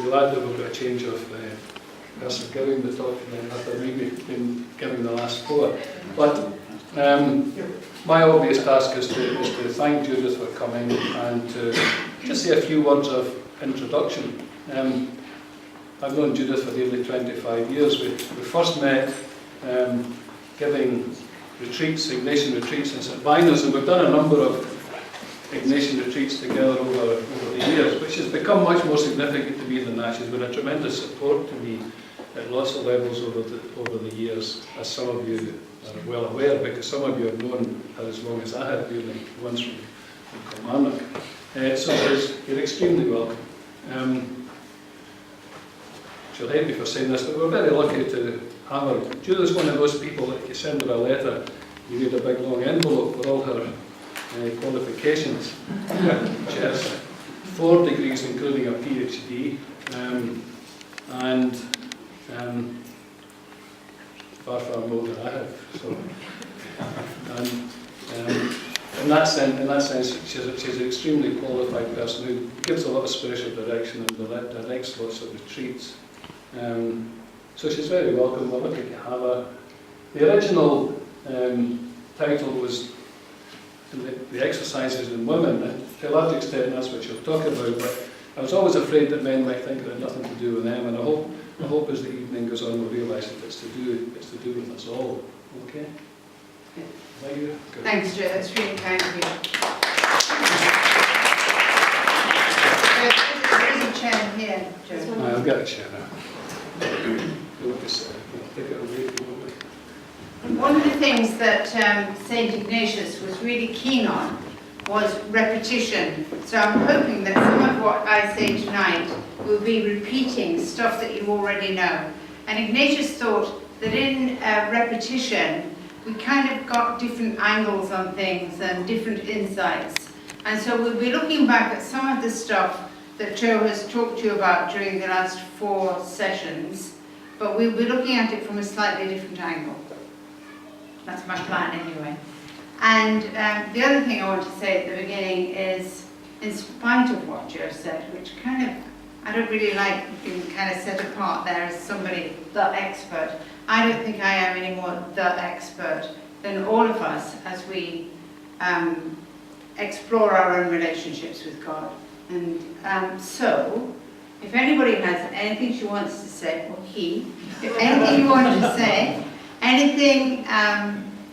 glad that we've got a change of person giving the talk tonight after maybe been giving the last 4. But my obvious task is to thank Judith for coming and to just say a few words of introduction. I've known Judith for nearly 25 years. We first met giving retreats, Ignatian retreats in St Ignatius, and we've done a number of Ignatian retreats together over the years, which has become much more significant to me than that. She's been a tremendous support to me at lots of levels over the years, as some of you are well aware, because some of you have known her as long as I have, really, once from Kilmarnock. So you're extremely welcome. She'll hate me for saying this, but we're very lucky to have her. Judith's one of those people that you send her a letter, you need a big long envelope for all her qualifications. She has 4 degrees, including a PhD, and far more than I have. So, in that sense, she's an extremely qualified person who gives a lot of spiritual direction and directs lots of retreats. So she's very welcome. We're lucky to have her. The original title was the exercises in women, and to a large extent that's what she'll talk about, but I was always afraid that men might think it had nothing to do with them, and I hope as the evening goes on we'll realise that it's to do with us all. Okay? Thank you. Good. Thanks, Joe. That's really kind of you. There's a chair here, Joe. I've got a chair now. Take it away. One of the things that St Ignatius was really keen on was repetition. So I'm hoping that some of what I say tonight will be repeating stuff that you already know. And Ignatius thought that in repetition, we kind of got different angles on things and different insights. And so we'll be looking back at some of the stuff that Joe has talked to you about during the last 4 sessions, but we'll be looking at it from a slightly different angle. That's my plan anyway. And the other thing I want to say at the beginning is, in spite of what Joe said, which kind of, I don't really like being kind of set apart there as somebody, the expert. I don't think I am any more the expert than all of us as we explore our own relationships with God. And so, if anybody has anything she wants to say, or if anything you want to say, anything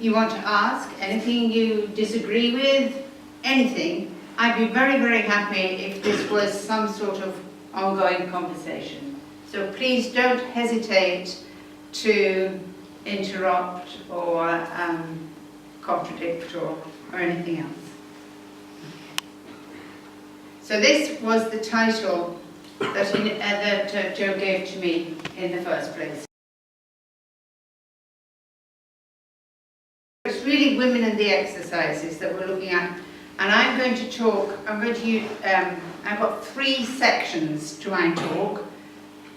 you want to ask, anything you disagree with, anything, I'd be very, very happy if this was some sort of ongoing conversation. So please don't hesitate to interrupt or contradict or anything else. So this was the title that Joe gave to me in the first place. It's really women and the exercises that we're looking at, and I'm going to use, I've got 3 sections to my talk,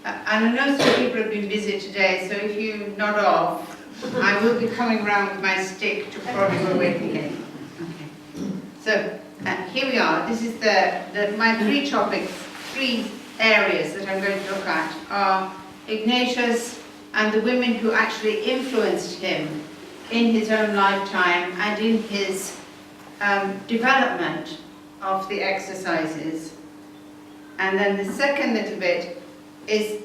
and I know some people have been busy today, so if you nod off, I will be coming around with my stick to prod you awake again. Okay. So here we are. This is my 3 topics, 3 areas that I'm going to look at are Ignatius and the women who actually influenced him in his own lifetime and in his development of the exercises. And then the second little bit is,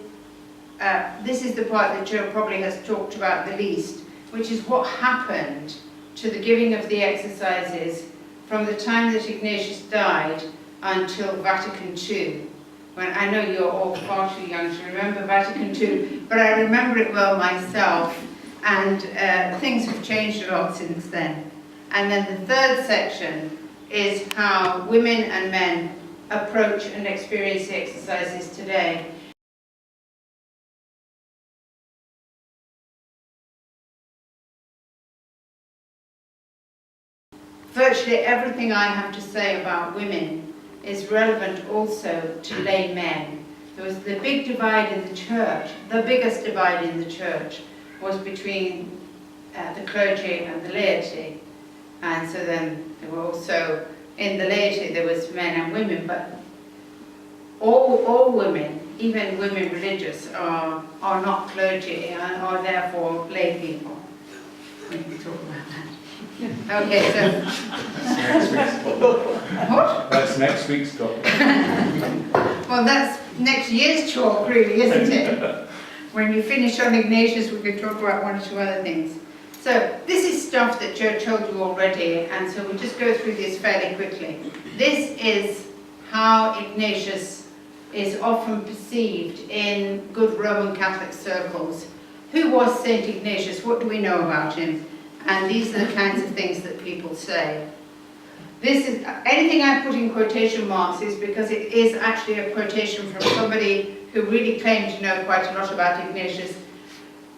this is the part that Joe probably has talked about the least, which is what happened to the giving of the exercises from the time that Ignatius died until Vatican II. When I know you're all far too young to remember Vatican II, but I remember it well myself. And things have changed a lot since then. And then the third section is how women and men approach and experience the exercises today. Virtually everything I have to say about women is relevant also to lay men. There was the big divide in the church, the biggest divide in the church was between the clergy and the laity. And so then there were also, in the laity there was men and women, but all women even women religious are not clergy and are therefore lay people. We can talk about that. Okay, so... That's next week's topic. What? That's next week's topic. Well, that's next year's talk, really, isn't it? When you finish on Ignatius, we can talk about one or two other things. So, this is stuff that Joe told you already, and so we'll just go through this fairly quickly. This is how Ignatius is often perceived in good Roman Catholic circles. Who was St Ignatius? What do we know about him? And these are the kinds of things that people say. This is, anything I put in quotation marks is because it is actually a quotation from somebody who really claimed to know quite a lot about Ignatius.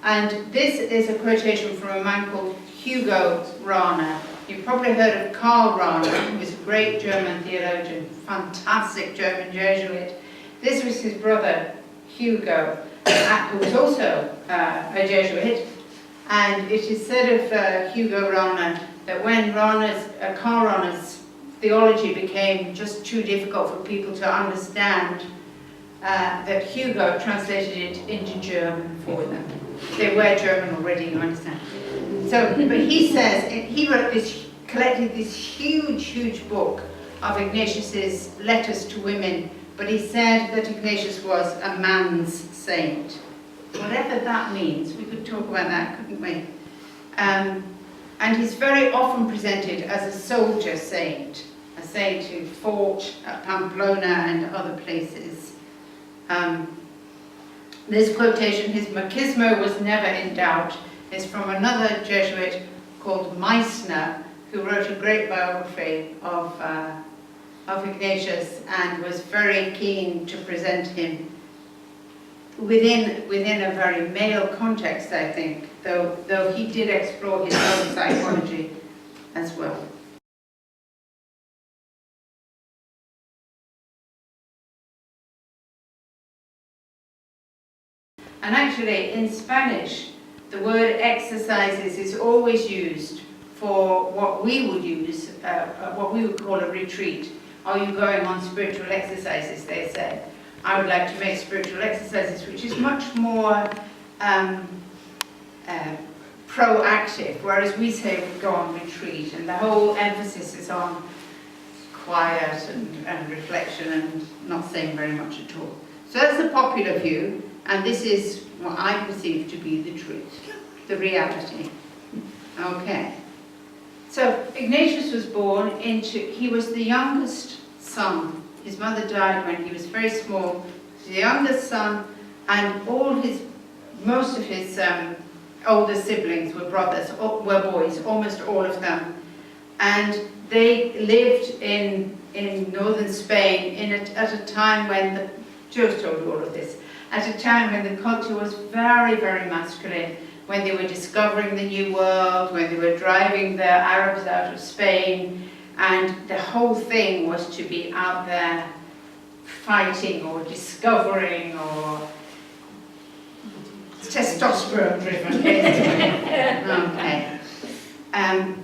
And this is a quotation from a man called Hugo Rahner. You've probably heard of Karl Rahner, who was a great German theologian, fantastic German Jesuit. This was his brother, Hugo, who was also a Jesuit. And it is said of Hugo Rahner that when Karl Rahner's theology became just too difficult for people to understand, that Hugo translated it into German for them. They were German already, you understand. So, but he says, he collected this huge book of Ignatius's letters to women, but he said that Ignatius was a man's saint. Whatever that means, we could talk about that, couldn't we? And he's very often presented as a soldier saint, a saint who fought at Pamplona and other places. This quotation, his machismo was never in doubt, is from another Jesuit called Meissner, who wrote a great biography of Ignatius and was very keen to present him within a very male context, I think, though he did explore his own psychology as well. And actually, in Spanish, the word exercises is always used for what we would use, what we would call a retreat. Are you going on spiritual exercises, they say. I would like to make spiritual exercises, which is much more proactive, whereas we say we go on retreat, and the whole emphasis is on quiet and reflection and not saying very much at all. So that's the popular view, and this is what I perceive to be the truth, the reality. Okay. So Ignatius was born he was the youngest son. His mother died when he was very small. He was the youngest son, and most of his older siblings were were boys, almost all of them. And they lived in northern Spain at a time when, Joe's told you all of this, at a time when the culture was very, very masculine, when they were discovering the New World, when they were driving the Arabs out of Spain, and the whole thing was to be out there fighting or discovering or testosterone driven. Okay. And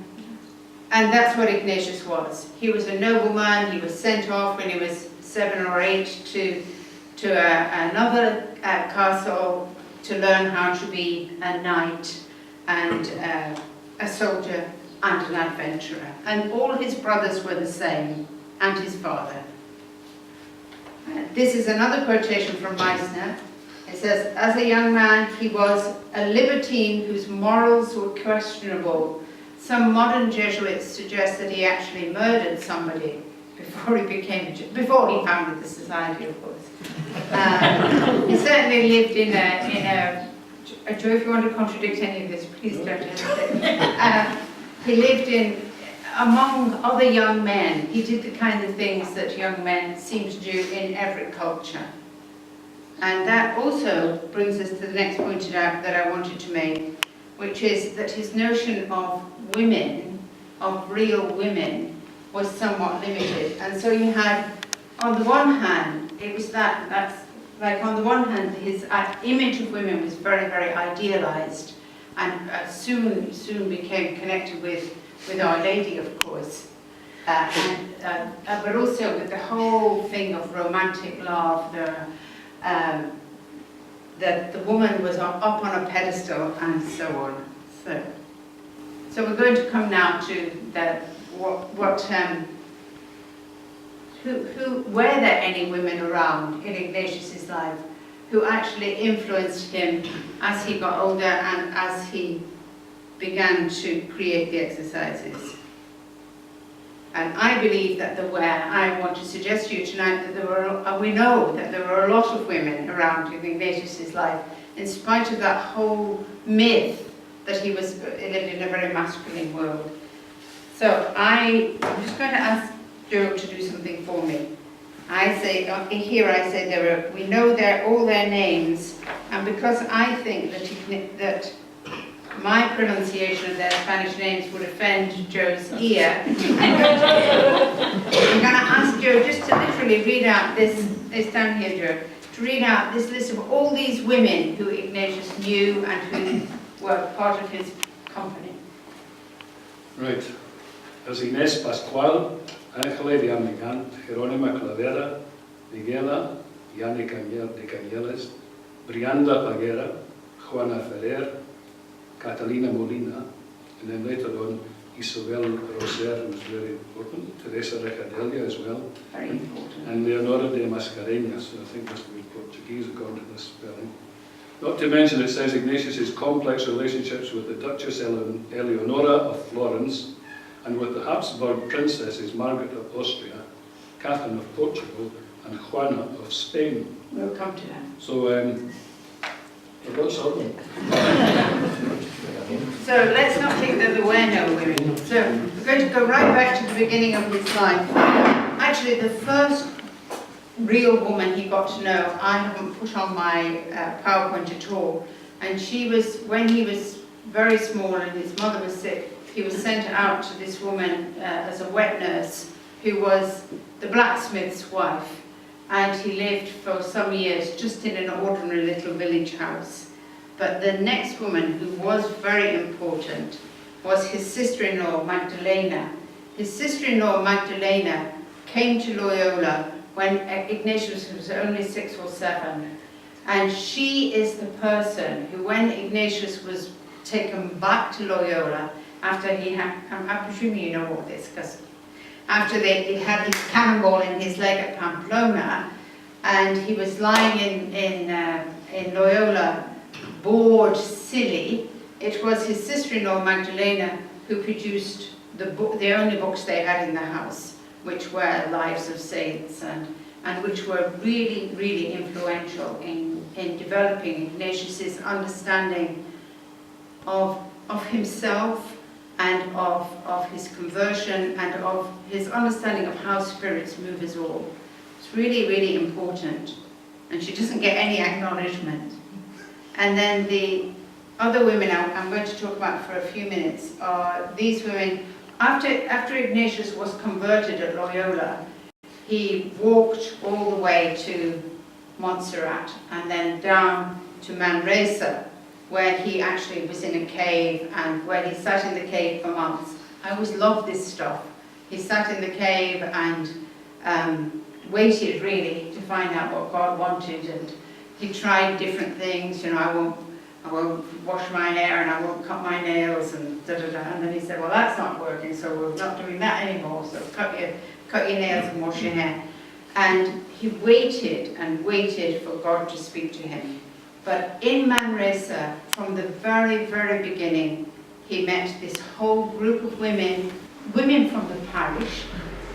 that's what Ignatius was. He was a nobleman. He was sent off when he was 7 or 8 to another castle to learn how to be a knight and a soldier and an adventurer. And all his brothers were the same, and his father. This is another quotation from Meissner. It says, as a young man, he was a libertine whose morals were questionable. Some modern Jesuits suggest that he actually murdered somebody before he founded the society, of course. He certainly lived in a Joe, if you want to contradict any of this, please don't hesitate. He lived among other young men. He did the kind of things that young men seem to do in every culture. And that also brings us to the next point that I wanted to make, which is that his notion of women, of real women, was somewhat limited. And so you had, on the one hand, it was on the one hand, his image of women was very, very idealized, and soon became connected with Our Lady, of course, but also with the whole thing of romantic love, that the woman was up on a pedestal and so on. So we're going to come now to were there any women around in Ignatius's life who actually influenced him as he got older and as he began to create the exercises? And I believe that there were. I want to suggest to you tonight that there were, we know that there were a lot of women around in Ignatius's life, in spite of that whole myth that he lived in a very masculine world. So I'm just going to ask Joe to do something for me. I say, we know all their names, and because I think that my pronunciation of their Spanish names would offend Joe's ear, I'm going to ask Joe just to literally read out this down here, Joe, to read out this list of all these women who Ignatius knew and who were part of his company. Right. As Inés Pascual, Ángela de Amigant, Jerónima Clavera, Miguela, Yanni de Cañeles, Brianda Paguera, Juana Ferrer, Catalina Molina, and then later on Isabel Roser, who's very important, Teresa Recadelia as well, Very important. and Leonora de Mascarenhas, I think must be Portuguese according to this spelling. Not to mention, it says Ignatius's complex relationships with the Duchess Eleonora of Florence and with the Habsburg princesses Margaret of Austria, Catherine of Portugal, and Juana of Spain. We'll come to that. So, I've got something. So let's not think that there were no women. So we're going to go right back to the beginning of his life. Actually, the first real woman he got to know, I haven't put on my PowerPoint at all. And she was, when he was very small and his mother was sick, he was sent out to this woman as a wet nurse who was the blacksmith's wife. And he lived for some years just in an ordinary little village house. But the next woman who was very important was his sister-in-law, Magdalena. His sister-in-law, Magdalena, came to Loyola when Ignatius was only 6 or 7. And she is the person who, when Ignatius was taken back to Loyola, after he had, I'm presuming you know all this, because after he had his cannonball in his leg at Pamplona, and he was lying in Loyola, bored, silly, it was his sister-in-law Magdalena who produced the only books they had in the house, which were Lives of Saints, and which were really, really influential in developing Ignatius's understanding of himself and of his conversion and of his understanding of how spirits move us all. It's really, really important. And she doesn't get any acknowledgement. And then the other women I'm going to talk about for a few minutes are these women. After Ignatius was converted at Loyola, he walked all the way to Montserrat and then down to Manresa, where he actually was in a cave and where he sat in the cave for months. I always loved this stuff. He sat in the cave and waited really to find out what God wanted, and he tried different things. You know, I won't wash my hair and I won't cut my nails and da-da-da. And then he said, well, that's not working, so we're not doing that anymore. So cut your nails and wash your hair. And he waited and waited for God to speak to him. But in Manresa, from the very, very beginning, he met this whole group of women from the parish,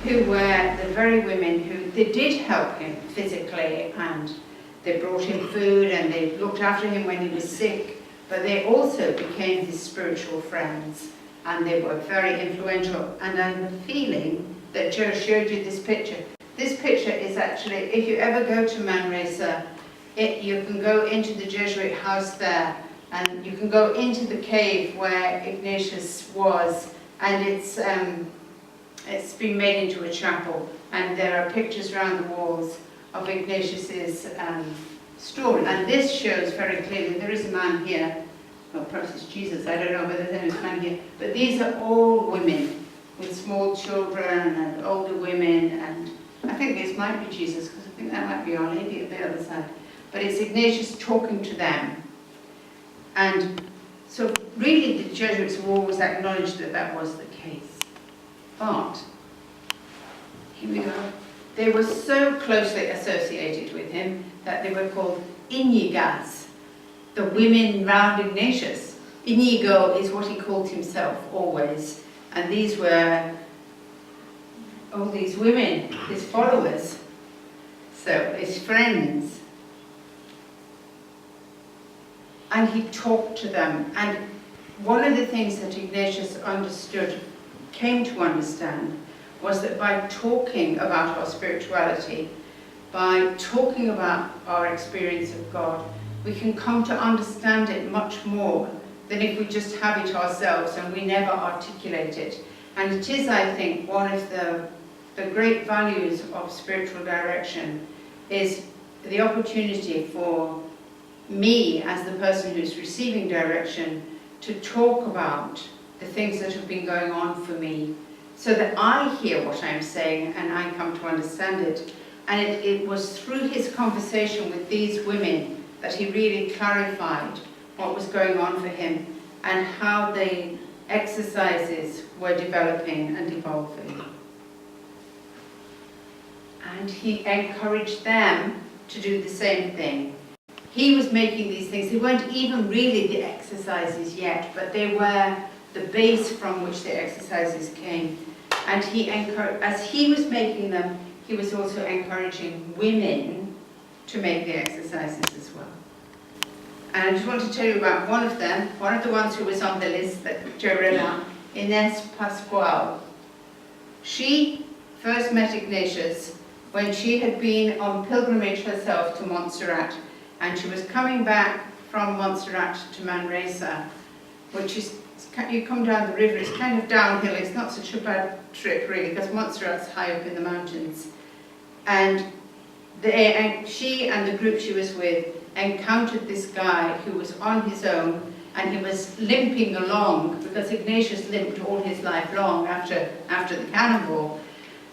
who were the very women who they did help him physically, and they brought him food and they looked after him when he was sick, but they also became his spiritual friends, and they were very influential. And I have a feeling that Joe showed you this picture. This picture is actually, if you ever go to Manresa, you can go into the Jesuit house there, and you can go into the cave where Ignatius was, and it's been made into a chapel, and there are pictures around the walls of Ignatius's story. And this shows very clearly, there is a man here, well, perhaps it's Jesus, I don't know whether there is a man here, but these are all women with small children and older women, and I think this might be Jesus, because I think that might be Our Lady at the other side. but it's Ignatius talking to them. And so really the Jesuits have always acknowledged that that was the case. But, here we go, they were so closely associated with him that they were called Inigas, the women round Ignatius. Inigo is what he called himself always, and these were all these women, his followers, so his friends. And he talked to them, and one of the things that Ignatius understood, came to understand, was that by talking about our spirituality, by talking about our experience of God, we can come to understand it much more than if we just have it ourselves and we never articulate it. And it is, I think, one of the great values of spiritual direction is the opportunity for me, as the person who's receiving direction, to talk about the things that have been going on for me, so that I hear what I'm saying and I come to understand it. And it was through his conversation with these women that he really clarified what was going on for him and how the exercises were developing and evolving. And he encouraged them to do the same thing. He was making these things, they weren't even really the exercises yet, but they were the base from which the exercises came. And as he was making them, he was also encouraging women to make the exercises as well. And I just want to tell you about one of them, one of the ones who was on the list that Joe read out, Inés Pascual. She first met Ignatius when she had been on pilgrimage herself to Montserrat, and she was coming back from Montserrat to Manresa, which is, you come down the river, it's kind of downhill, it's not such a bad trip really, because Montserrat's high up in the mountains. And she and the group she was with encountered this guy who was on his own, and he was limping along, because Ignatius limped all his life long after the cannonball.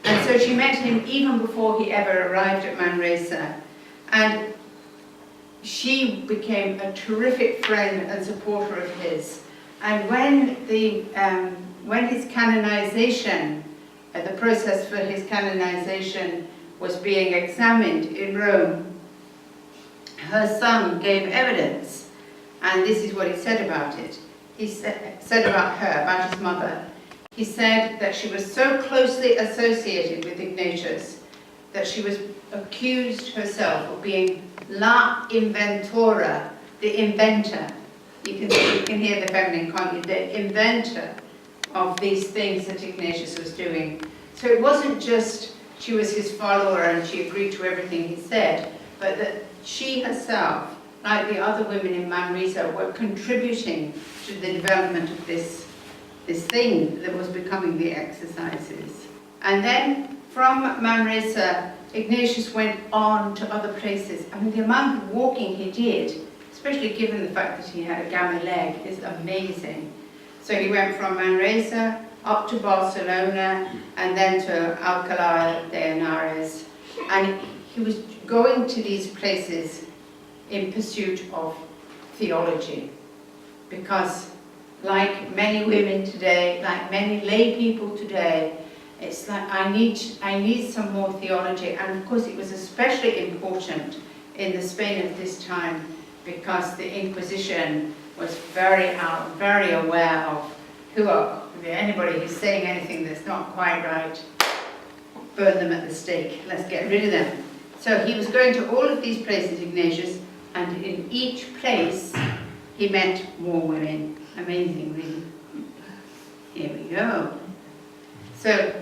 And so she met him even before he ever arrived at Manresa. And she became a terrific friend and supporter of his. And when his canonization, the process for his canonization was being examined in Rome, her son gave evidence, and this is what he said about it. He said about her, about his mother. He said that she was so closely associated with Ignatius that she was accused herself of being la inventora, the inventor. You can hear the feminine, can't you? The inventor of these things that Ignatius was doing. So it wasn't just she was his follower and she agreed to everything he said, but that she herself, like the other women in Manresa, were contributing to the development of this thing that was becoming the exercises. And then from Manresa, Ignatius went on to other places. I mean, the amount of walking he did, especially given the fact that he had a gamma leg, is amazing. So he went from Manresa up to Barcelona and then to Alcalá de Henares. And he was going to these places in pursuit of theology, because like many women today, like many lay people today, it's like I need some more theology. And of course it was especially important in the Spain of this time, because the Inquisition was very aware of anybody who's saying anything that's not quite right, burn them at the stake, let's get rid of them. So he was going to all of these places, Ignatius, and in each place he met more women. Amazing, really. Here we go. So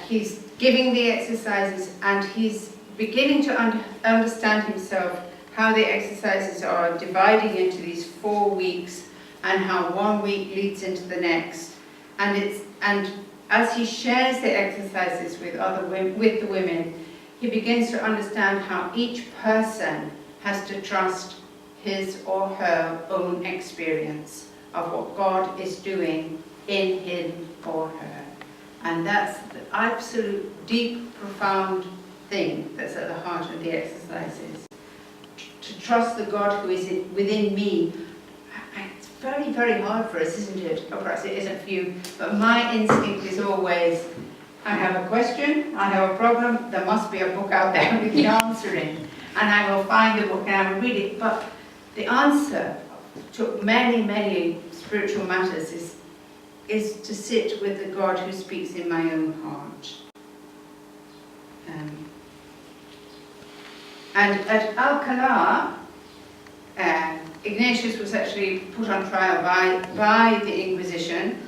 he's giving the exercises, and he's beginning to understand himself how the exercises are dividing into these 4 weeks, and how 1 week leads into the next. And as he shares the exercises with the women, he begins to understand how each person has to trust his or her own experience of what God is doing in him or her. And that's the absolute deep, profound thing that's at the heart of the exercises. to trust the God who is within me. It's very, very hard for us, isn't it? Or perhaps it isn't for you. But my instinct is always, I have a question, I have a problem, there must be a book out there with the answer in. And I will find the book and I will read it. But the answer to many, many spiritual matters is to sit with the God who speaks in my own heart. And at Alcalá, Ignatius was actually put on trial by the Inquisition.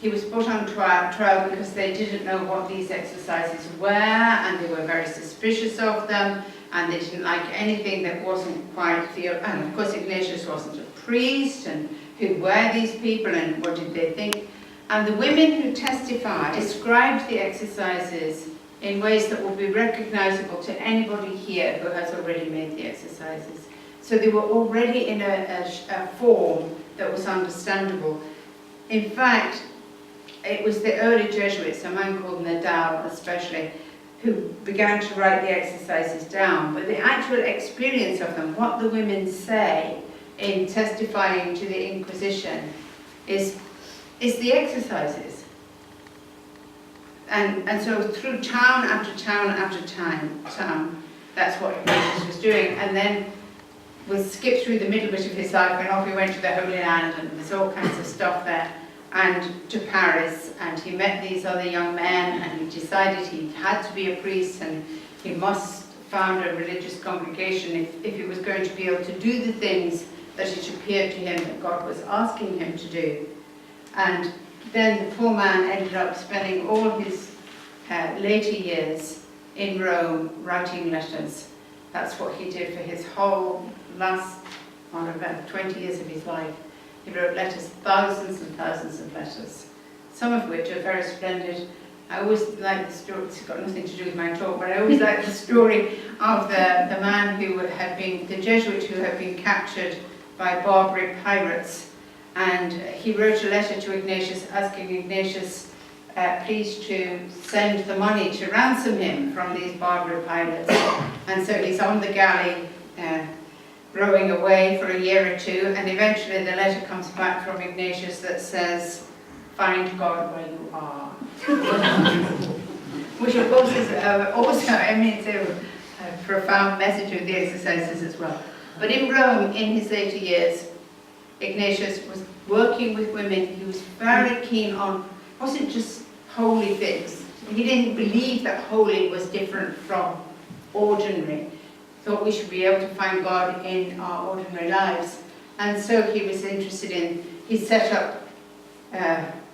He was put on trial because they didn't know what these exercises were, and they were very suspicious of them, and they didn't like anything that wasn't quite and of course Ignatius wasn't a priest, and who were these people and what did they think? And the women who testified described the exercises in ways that will be recognizable to anybody here who has already made the exercises. So they were already in a form that was understandable. In fact, it was the early Jesuits, a man called Nadal especially, who began to write the exercises down. But the actual experience of them, what the women say in testifying to the Inquisition, is the exercises. And so through town after town after town, that's what Ignatius was doing. And then we'll skip through the middle bit of his life, and off he went to the Holy Land, and there's all kinds of stuff there, and to Paris, and he met these other young men, and he decided he had to be a priest, and he must found a religious congregation if he was going to be able to do the things that it appeared to him that God was asking him to do. And then the poor man ended up spending all his later years in Rome writing letters. That's what he did for his whole last, about 20 years of his life. He wrote letters, thousands and thousands of letters, some of which are very splendid. I always like the story, it's got nothing to do with my talk, but I always like the story of the man who had been, the Jesuit who had been captured by Barbary pirates. And he wrote a letter to Ignatius asking Ignatius please to send the money to ransom him from these Barbary pirates. And so he's on the galley rowing away for a year or two, and eventually the letter comes back from Ignatius that says, "Find God where you are." Which of course is also, I mean, it's a profound message of the exercises as well. But in Rome, in his later years, Ignatius was working with women. He was very keen on, wasn't just holy things. He didn't believe that holy was different from ordinary. Thought we should be able to find God in our ordinary lives. And so he was interested in, he set up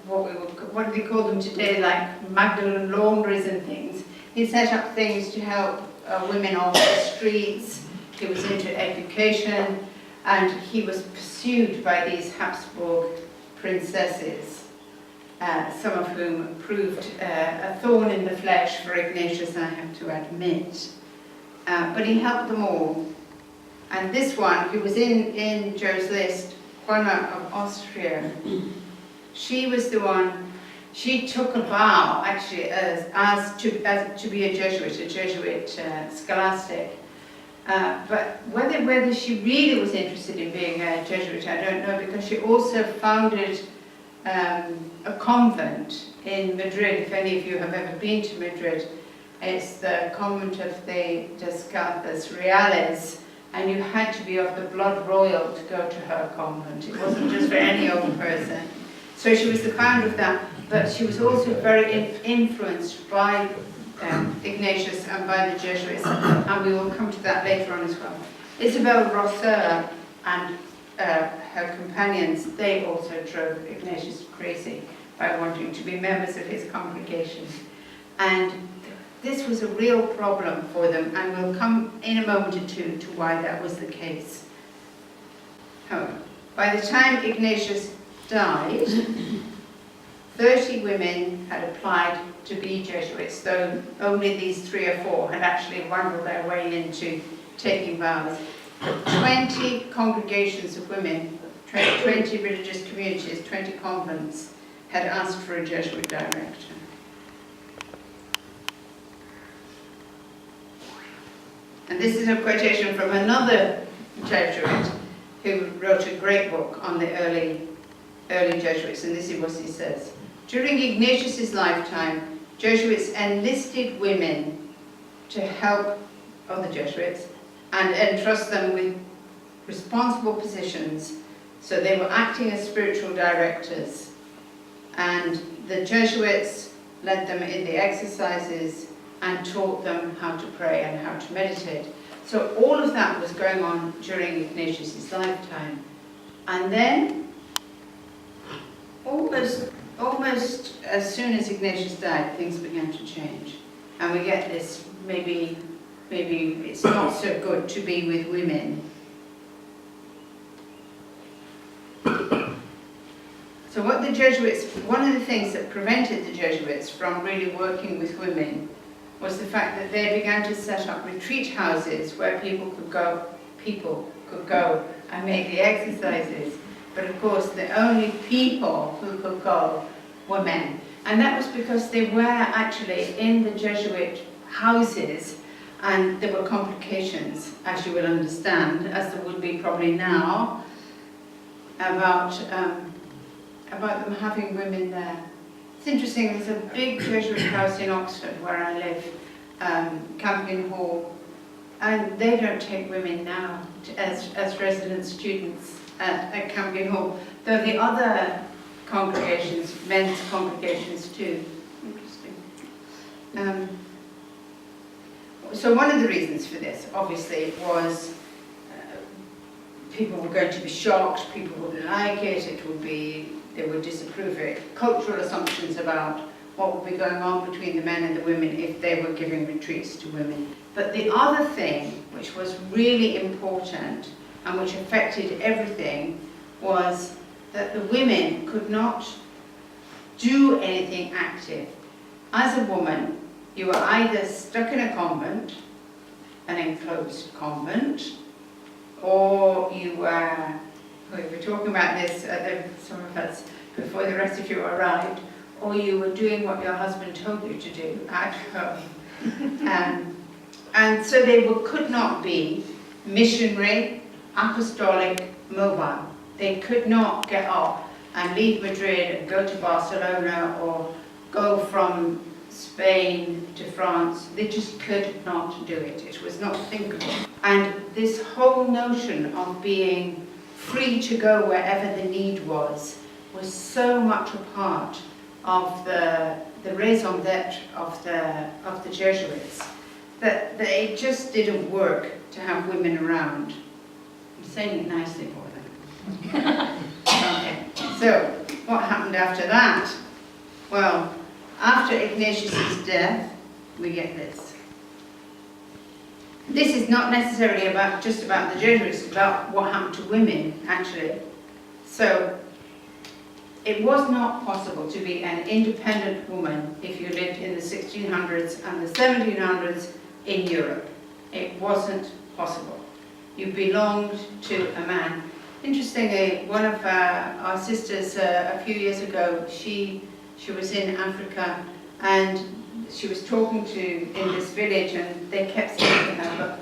what do they call them today, like Magdalene laundries and things. He set up things to help women off the streets. He was into education, and he was pursued by these Habsburg princesses, some of whom proved a thorn in the flesh for Ignatius, I have to admit. But he helped them all. And this one, who was in Joe's list, Juana of Austria, she was the one, she took a vow, actually, as to be a Jesuit scholastic. But whether she really was interested in being a Jesuit, I don't know, because she also founded a convent in Madrid. If any of you have ever been to Madrid, it's the convent of the Descalzas Reales, and you had to be of the blood royal to go to her convent. It wasn't just for any old person. So she was the founder of that, but she was also very influenced by Ignatius and by the Jesuits, and we will come to that later on as well. Isabel Rosser and her companions, they also drove Ignatius crazy by wanting to be members of his congregation. And this was a real problem for them, and we'll come in a moment or two to why that was the case. However, by the time Ignatius died, 30 women had applied to be Jesuits, though only these 3 or 4 had actually wrangled their way into taking vows. 20 congregations of women, 20 religious communities, 20 convents had asked for a Jesuit director. And this is a quotation from another Jesuit, who wrote a great book on the early Jesuits, and this is what he says. During Ignatius's lifetime, Jesuits enlisted women to help other Jesuits and entrust them with responsible positions, so they were acting as spiritual directors, and the Jesuits led them in the exercises and taught them how to pray and how to meditate. So all of that was going on during Ignatius's lifetime. And then, almost as soon as Ignatius died, things began to change. And we get this, maybe it's not so good to be with women. So what the Jesuits, one of the things that prevented the Jesuits from really working with women was the fact that they began to set up retreat houses where people could go and make the exercises. But of course, the only people who could go were men. And that was because they were actually in the Jesuit houses, and there were complications, as you will understand, as there would be probably now, about them having women there. It's interesting, there's a big Jesuit house in Oxford where I live, Campion Hall, and they don't take women now as resident students at Campion Hall, though the other congregations, men's congregations too. Interesting. So one of the reasons for this, obviously, was people were going to be shocked, people wouldn't like it, they would disapprove it. Cultural assumptions about what would be going on between the men and the women if they were giving retreats to women. But the other thing, which was really important and which affected everything, was that the women could not do anything active. As a woman, you were either stuck in a convent, an enclosed convent, or you were, we were talking about this, some of us, before the rest of you arrived, or you were doing what your husband told you to do at home. And so they could not be missionary, apostolic, mobile. They could not get up and leave Madrid and go to Barcelona or go from Spain to France. They just could not do it. It was not thinkable. And this whole notion of being free to go wherever the need was so much a part of the raison d'etre of the Jesuits that it just didn't work to have women around. I'm saying it nicely for them. Okay. So what happened after that? Well, after Ignatius's death, we get this. This is not necessarily just about the Jesuits, it's about what happened to women, actually. So it was not possible to be an independent woman if you lived in the 1600s and the 1700s in Europe. It wasn't possible. You belonged to a man. Interestingly, one of our sisters a few years ago, she was in Africa, and she was talking in this village, and they kept saying to her, "But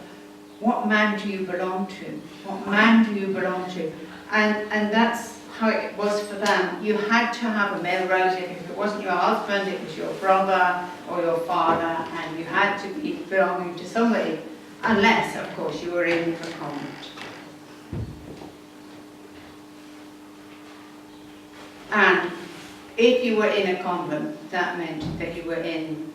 what man do you belong to? What man do you belong to?" And that's how it was for them. You had to have a male relative. If it wasn't your husband, it was your brother or your father, and you had to be belonging to somebody, unless, of course, you were in a convent. And if you were in a convent, that meant that you were in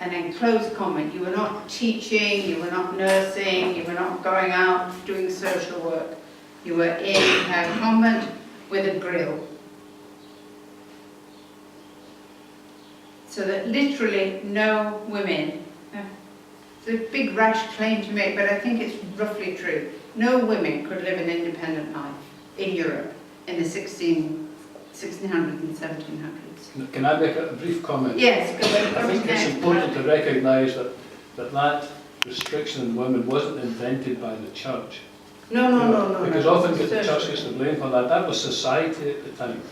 an enclosed convent. You were not teaching, you were not nursing, you were not going out doing social work. You were in a convent with a grill. So that literally no women, it's a big rash claim to make, but I think it's roughly true. No women could live an independent life in Europe in the 1600s and 1700s. Can I make a brief comment? Yes. I think it's important to recognise that restriction on women wasn't invented by the church. No. Because often the church gets the blame for that. That was society at the time.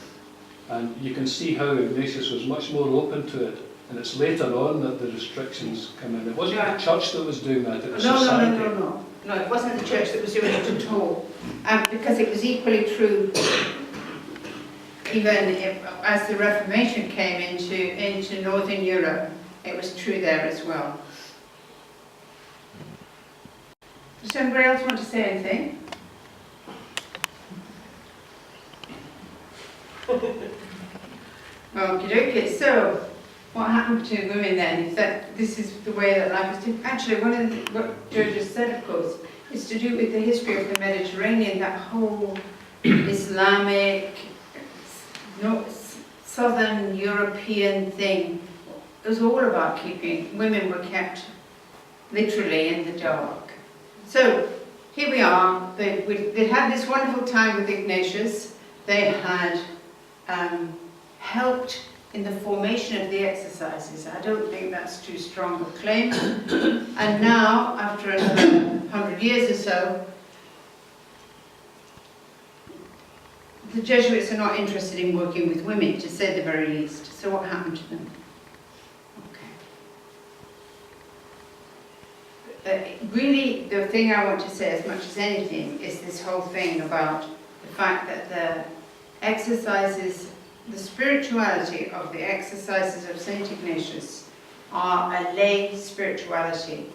And you can see how Ignatius was much more open to it. And it's later on that the restrictions come in. It wasn't the church that was doing that, it was society. No, it wasn't the church that was doing it at all. Because it was equally true, even as the Reformation came into Northern Europe, it was true there as well. Does anybody else want to say anything? Okay, so what happened to women then is that this is the way that life is. Actually, one of the, what Joe just said, of course, is to do with the history of the Mediterranean, that whole Islamic, southern European thing. It was all about keeping, women were kept literally in the dark. So here we are, they'd had this wonderful time with Ignatius. They had helped in the formation of the exercises. I don't think that's too strong a claim. And now, after another 100 years or so, the Jesuits are not interested in working with women, to say the very least. So what happened to them? Really, the thing I want to say as much as anything is this whole thing about the fact that the exercises, the spirituality of the exercises of St Ignatius are a lay spirituality.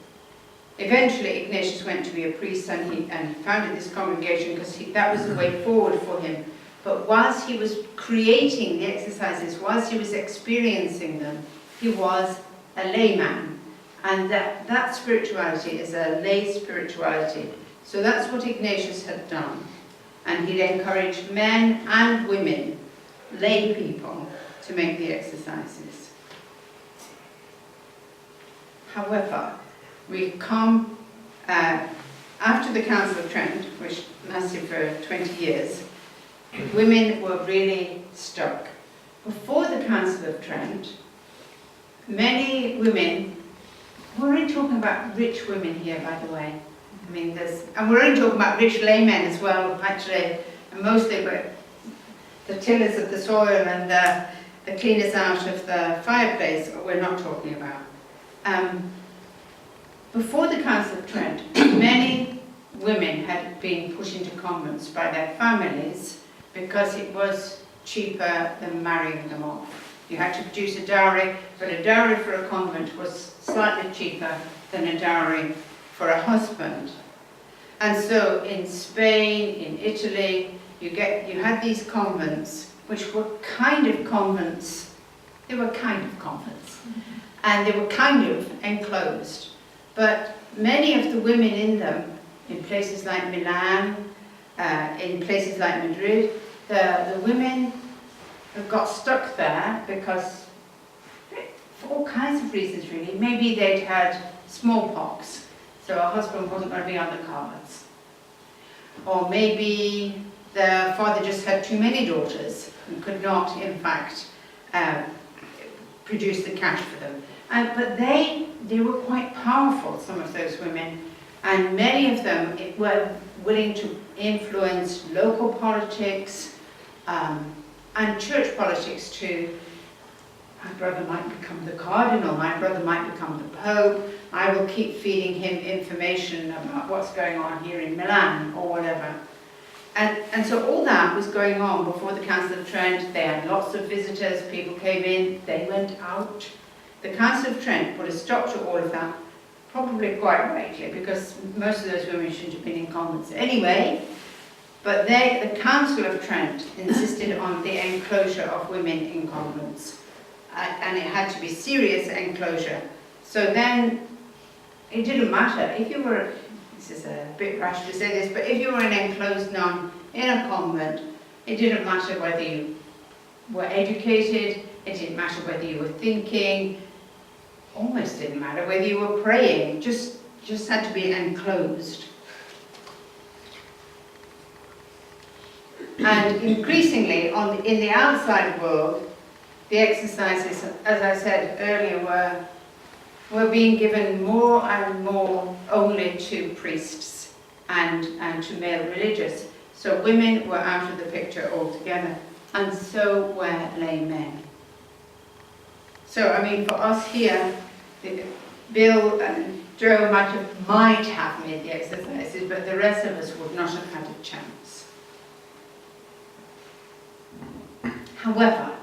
Eventually Ignatius went to be a priest and he founded this congregation because that was the way forward for him. But whilst he was creating the exercises, whilst he was experiencing them, he was a layman. And that spirituality is a lay spirituality. So that's what Ignatius had done. And he'd encouraged men and women, lay people, to make the exercises. However, we come, after the Council of Trent, which lasted for 20 years, women were really stuck. Before the Council of Trent, many women, we're only talking about rich women here, by the way. I mean, and we're only talking about rich laymen as well, actually, and mostly the tillers of the soil and the cleaners out of the fireplace, we're not talking about. Before the Council of Trent, many women had been put into convents by their families because it was cheaper than marrying them off. You had to produce a dowry, but a dowry for a convent was slightly cheaper than a dowry for a husband. And so in Spain, in Italy, you had these convents, which were kind of convents. They were kind of convents. And they were kind of enclosed. But many of the women in them, in places like Milan, in places like Madrid, the women got stuck there because, for all kinds of reasons really. Maybe they'd had smallpox, so her husband wasn't going to be on the cards. Or maybe the father just had too many daughters and could not, in fact, produce the cash for them. But they were quite powerful, some of those women, and many of them were willing to influence local politics and church politics too. My brother might become the cardinal, my brother might become the pope, I will keep feeding him information about what's going on here in Milan or whatever. And so all that was going on before the Council of Trent. They had lots of visitors, people came in, they went out. The Council of Trent put a stop to all of that, probably quite rightly, because most of those women shouldn't have been in convents anyway. But the Council of Trent insisted on the enclosure of women in convents. And it had to be serious enclosure. So then, it didn't matter. If you were, this is a bit rash to say this, but if you were an enclosed nun in a convent, it didn't matter whether you were educated, it didn't matter whether you were thinking, almost didn't matter whether you were praying, just had to be enclosed. And increasingly, in the outside world, the exercises, as I said earlier, were being given more and more only to priests and to male religious. So women were out of the picture altogether, and so were laymen. So, I mean, for us here, Bill and Joe might have made the exercises, but the rest of us would not have had a chance. However,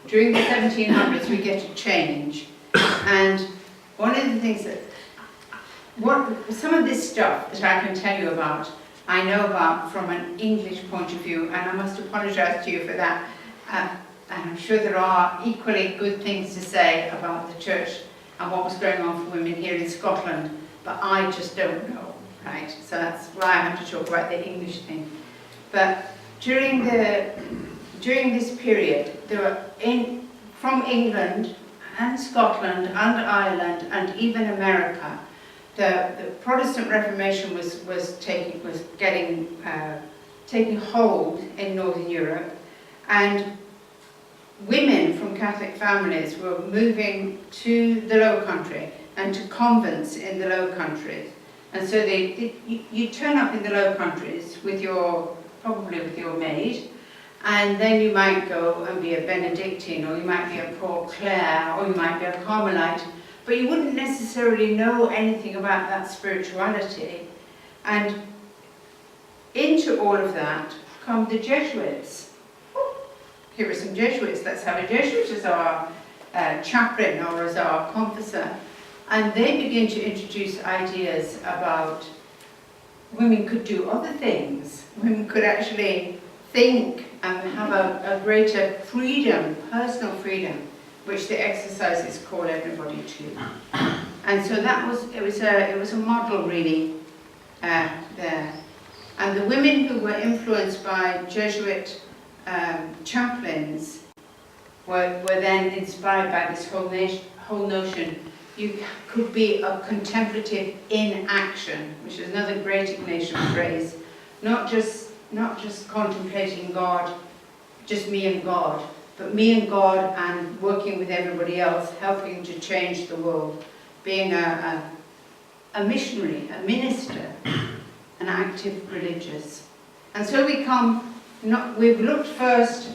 during the 1700s we get a change, and one of the things that, some of this stuff that I can tell you about, I know about from an English point of view, and I must apologise to you for that. And I'm sure there are equally good things to say about the church and what was going on for women here in Scotland, but I just don't know, right? So that's why I have to talk about the English thing. But during this period, there were from England and Scotland and Ireland and even America, the Protestant Reformation was taking hold in Northern Europe, and women from Catholic families were moving to the Low Country and to convents in the Low Countries. And so you turn up in the Low Countries probably with your maid, and then you might go and be a Benedictine, or you might be a Poor Clare, or you might be a Carmelite, but you wouldn't necessarily know anything about that spirituality. And into all of that come the Jesuits. Here are some Jesuits. Let's have a Jesuit as our chaplain or as our confessor. And they begin to introduce ideas about women could do other things. Women could actually think and have a greater freedom, personal freedom, which the exercises call everybody to. And so it was a model really there. And the women who were influenced by Jesuit chaplains were then inspired by this whole notion. You could be a contemplative in action, which is another great Ignatian phrase. Not just contemplating God, just me and God, but me and God and working with everybody else, helping to change the world, being a missionary, a minister, an active religious. And so we've looked first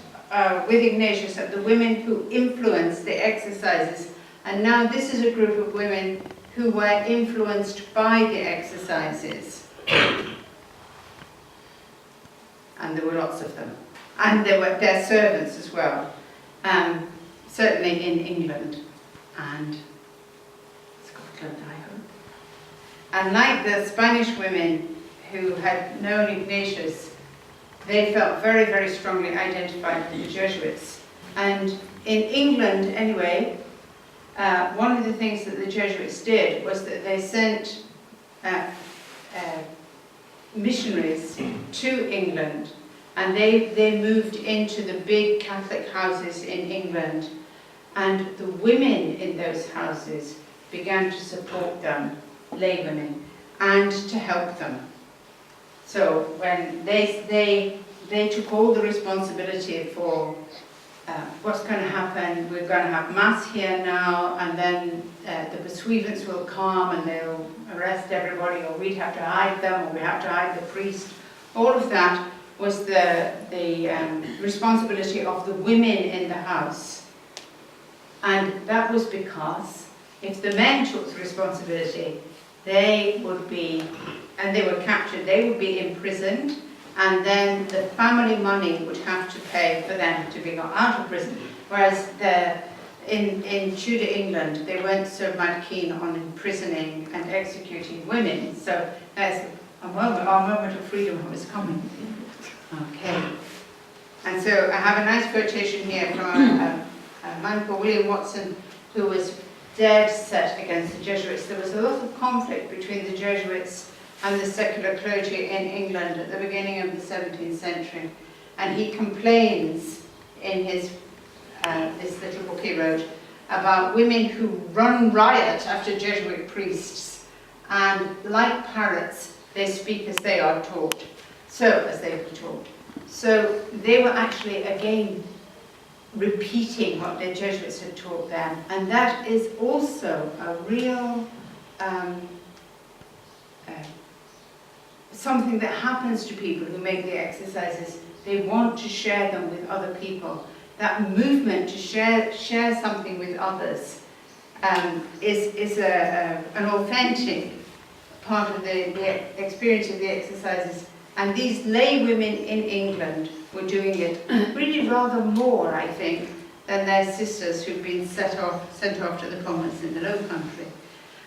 with Ignatius at the women who influenced the exercises, and now this is a group of women who were influenced by the exercises. And there were lots of them. And there were their servants as well, certainly in England and Scotland, I hope. And like the Spanish women who had known Ignatius, they felt very, very strongly identified with the Jesuits. And in England, anyway, one of the things that the Jesuits did was that they sent missionaries to England, and they moved into the big Catholic houses in England, and the women in those houses began to support them, lay women, and to help them. So when they took all the responsibility for what's going to happen, we're going to have Mass here now, and then the pursuivants will come and they'll arrest everybody, or we'd have to hide them, or we have to hide the priest. All of that was the responsibility of the women in the house. And that was because if the men took the responsibility, they would be, and they were captured, they would be imprisoned, and then the family money would have to pay for them to be got out of prison. Whereas in Tudor England, they weren't so mad keen on imprisoning and executing women. So that's our moment of freedom was coming. Okay. And so I have a nice quotation here from a man called William Watson, who was dead set against the Jesuits. There was a lot of conflict between the Jesuits and the secular clergy in England at the beginning of the 17th century. And he complains in his this little book he wrote about women who run riot after Jesuit priests, and like parrots, they speak as they are taught, as they were taught. So they were actually again repeating what the Jesuits had taught them, and that is also a real something that happens to people who make the exercises. They want to share them with other people. That movement to share something with others is an authentic part of the experience of the exercises. And these lay women in England were doing it really rather more, I think, than their sisters who'd been sent off to the convents in the Low Country.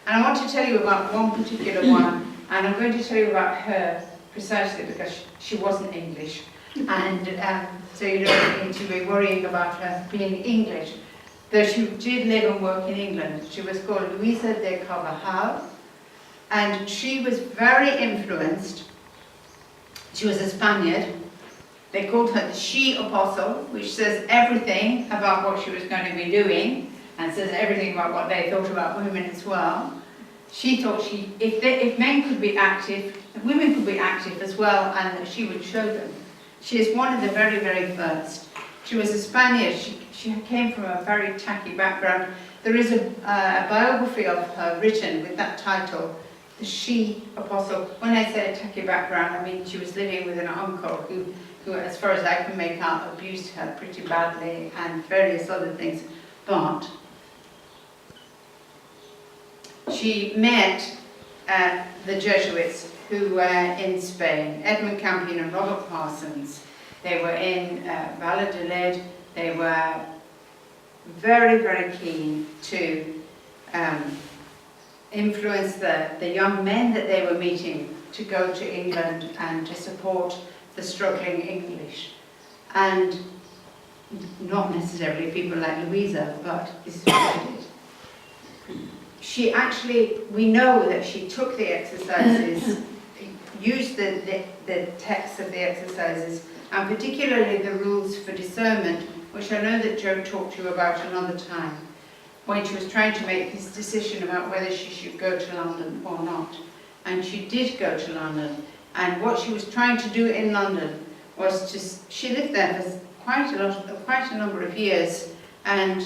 And I want to tell you about one particular one, and I'm going to tell you about her precisely because she wasn't English. And so you don't need to be worrying about her being English. Though she did live and work in England. She was called Luisa de Carvajal, and she was very influenced. She was a Spaniard. They called her the She Apostle, which says everything about what she was going to be doing, and says everything about what they thought about women as well. She thought if men could be active, women could be active as well, and that she would show them. She is one of the very, very first. She was a Spaniard. She came from a very tacky background. There is a biography of her written with that title, The She Apostle. When I say a tacky background, I mean she was living with an uncle who, as far as I can make out, abused her pretty badly and various other things. But she met the Jesuits who were in Spain, Edmund Campion and Robert Parsons. They were in Valladolid. They were very, very keen to influence the young men that they were meeting to go to England and to support the struggling English. And not necessarily people like Louisa, but this is what she did. She actually, we know that she took the exercises, used the text of the exercises, and particularly the rules for discernment, which I know that Joe talked to you about another time, when she was trying to make this decision about whether she should go to London or not. And she did go to London. And what she was trying to do in London was she lived there for quite a number of years, and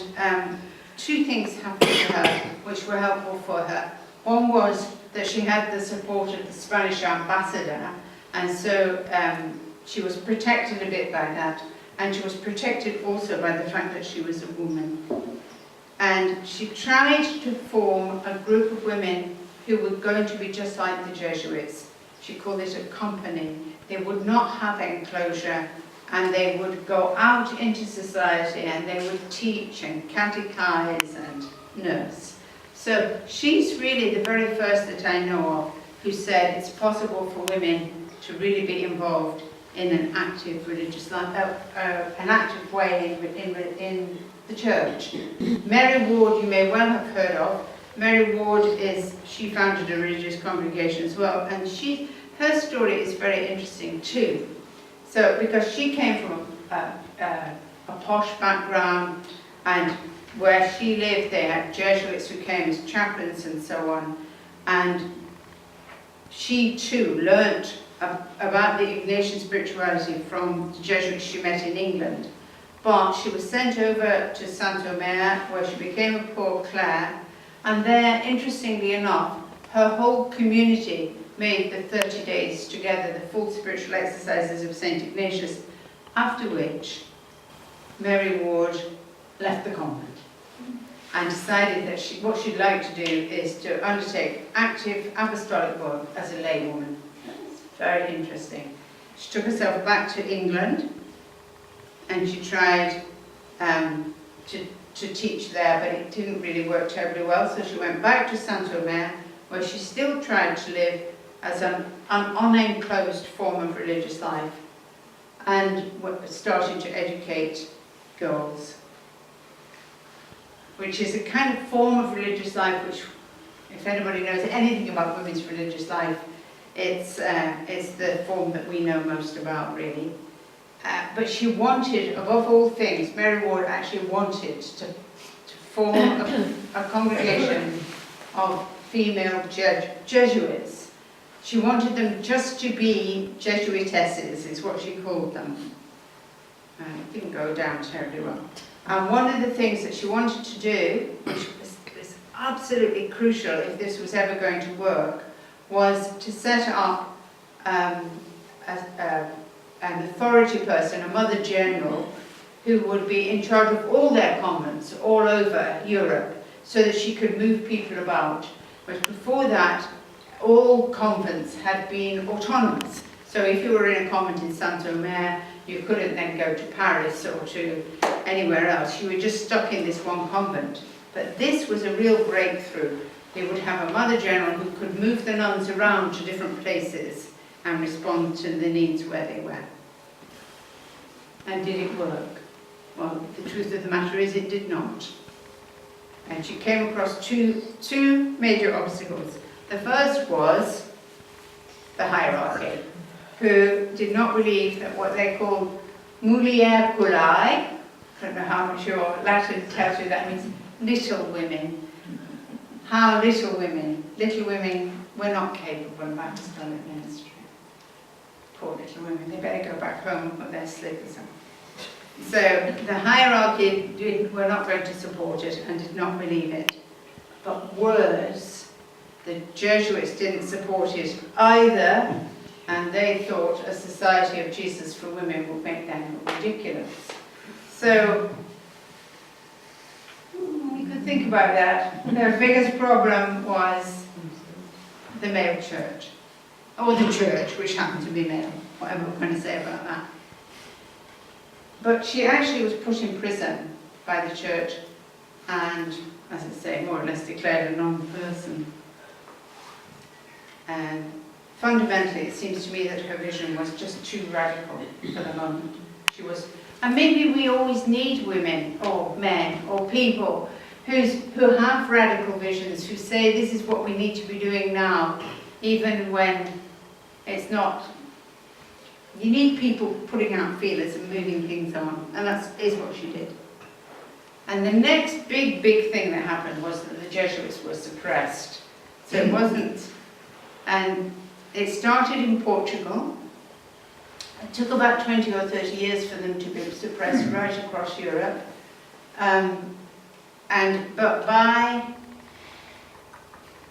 two things happened to her which were helpful for her. One was that she had the support of the Spanish ambassador, and so she was protected a bit by that, and she was protected also by the fact that she was a woman. And she tried to form a group of women who were going to be just like the Jesuits. She called it a company. They would not have enclosure, and they would go out into society and they would teach and catechize and nurse. So she's really the very first that I know of who said it's possible for women to really be involved in an active religious life, an active way in the church. Mary Ward, you may well have heard of. Mary Ward she founded a religious congregation as well, and her story is very interesting too. So, because she came from a posh background, and where she lived they had Jesuits who came as chaplains and so on, and she too learnt about the Ignatian spirituality from the Jesuits she met in England. But she was sent over to St Omer, where she became a poor Clare, and there, interestingly enough, her whole community made the 30 days together, the full spiritual exercises of St Ignatius, after which Mary Ward left the convent and decided that what she'd like to do is to undertake active apostolic work as a laywoman. It's very interesting. She took herself back to England, and she tried to teach there, but it didn't really work terribly well, so she went back to St Omer, where she still tried to live as an unenclosed form of religious life, and started to educate girls, which is a kind of form of religious life which, if anybody knows anything about women's religious life, it's the form that we know most about, really. But she wanted, above all things, Mary Ward actually wanted to form a congregation of female Jesuits. She wanted them just to be Jesuitesses, is what she called them. It didn't go down terribly well. And one of the things that she wanted to do, which was absolutely crucial if this was ever going to work, was to set up an authority person, a Mother General, who would be in charge of all their convents all over Europe. so that she could move people about. But before that, all convents had been autonomous. So if you were in a convent in Saint-Omer, you couldn't then go to Paris or to anywhere else. You were just stuck in this one convent. But this was a real breakthrough. They would have a Mother General who could move the nuns around to different places and respond to the needs where they were. And did it work? Well, the truth of the matter is it did not. And she came across two major obstacles. The first was the hierarchy, who did not believe that what they called mulier culae, I don't know how much your Latin tells you that means, little women. How little women were not capable of apostolic ministry. Poor little women, they better go back home and put their slippers on. So the hierarchy were not going to support it and did not believe it. But worse, the Jesuits didn't support it either, and they thought a Society of Jesus for Women would make them look ridiculous. So you could think about that. Their biggest problem was the male church, or the church, which happened to be male, whatever we're going to say about that. But she actually was put in prison by the church and, as I say, more or less declared a non-person. And fundamentally, it seems to me that her vision was just too radical for the moment. And maybe we always need women or men or people who have radical visions, who say this is what we need to be doing now, even when it's not. You need people putting out feelers and moving things on, and that is what she did. And the next big thing that happened was that the Jesuits were suppressed. So it wasn't, and it started in Portugal. It took about 20 or 30 years for them to be suppressed right across Europe. But by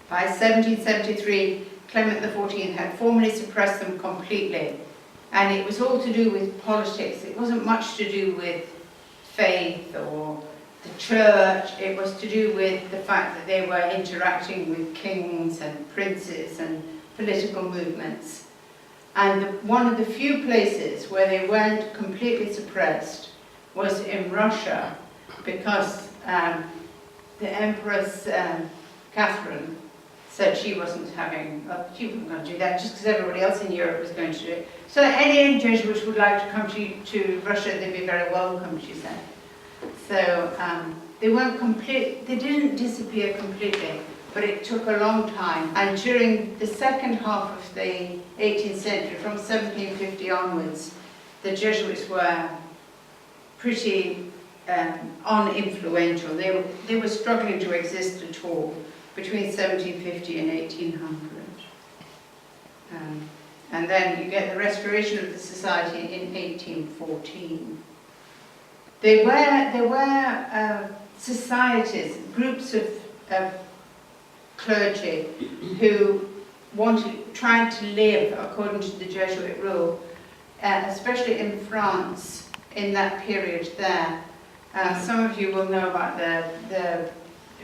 1773, Clement XIV had formally suppressed them completely. And it was all to do with politics. It wasn't much to do with faith or the church. It was to do with the fact that they were interacting with kings and princes and political movements. And one of the few places where they weren't completely suppressed was in Russia, because the Empress Catherine said she wasn't going to do that just because everybody else in Europe was going to do it. So any Jesuits would like to come to Russia, they'd be very welcome, she said. So they didn't disappear completely, but it took a long time. And during the second half of the 18th century, from 1750 onwards, the Jesuits were pretty uninfluential. They were struggling to exist at all between 1750 and 1800. And then you get the restoration of the society in 1814. There were societies, groups of clergy who tried to live according to the Jesuit rule, especially in France in that period there. Some of you will know about the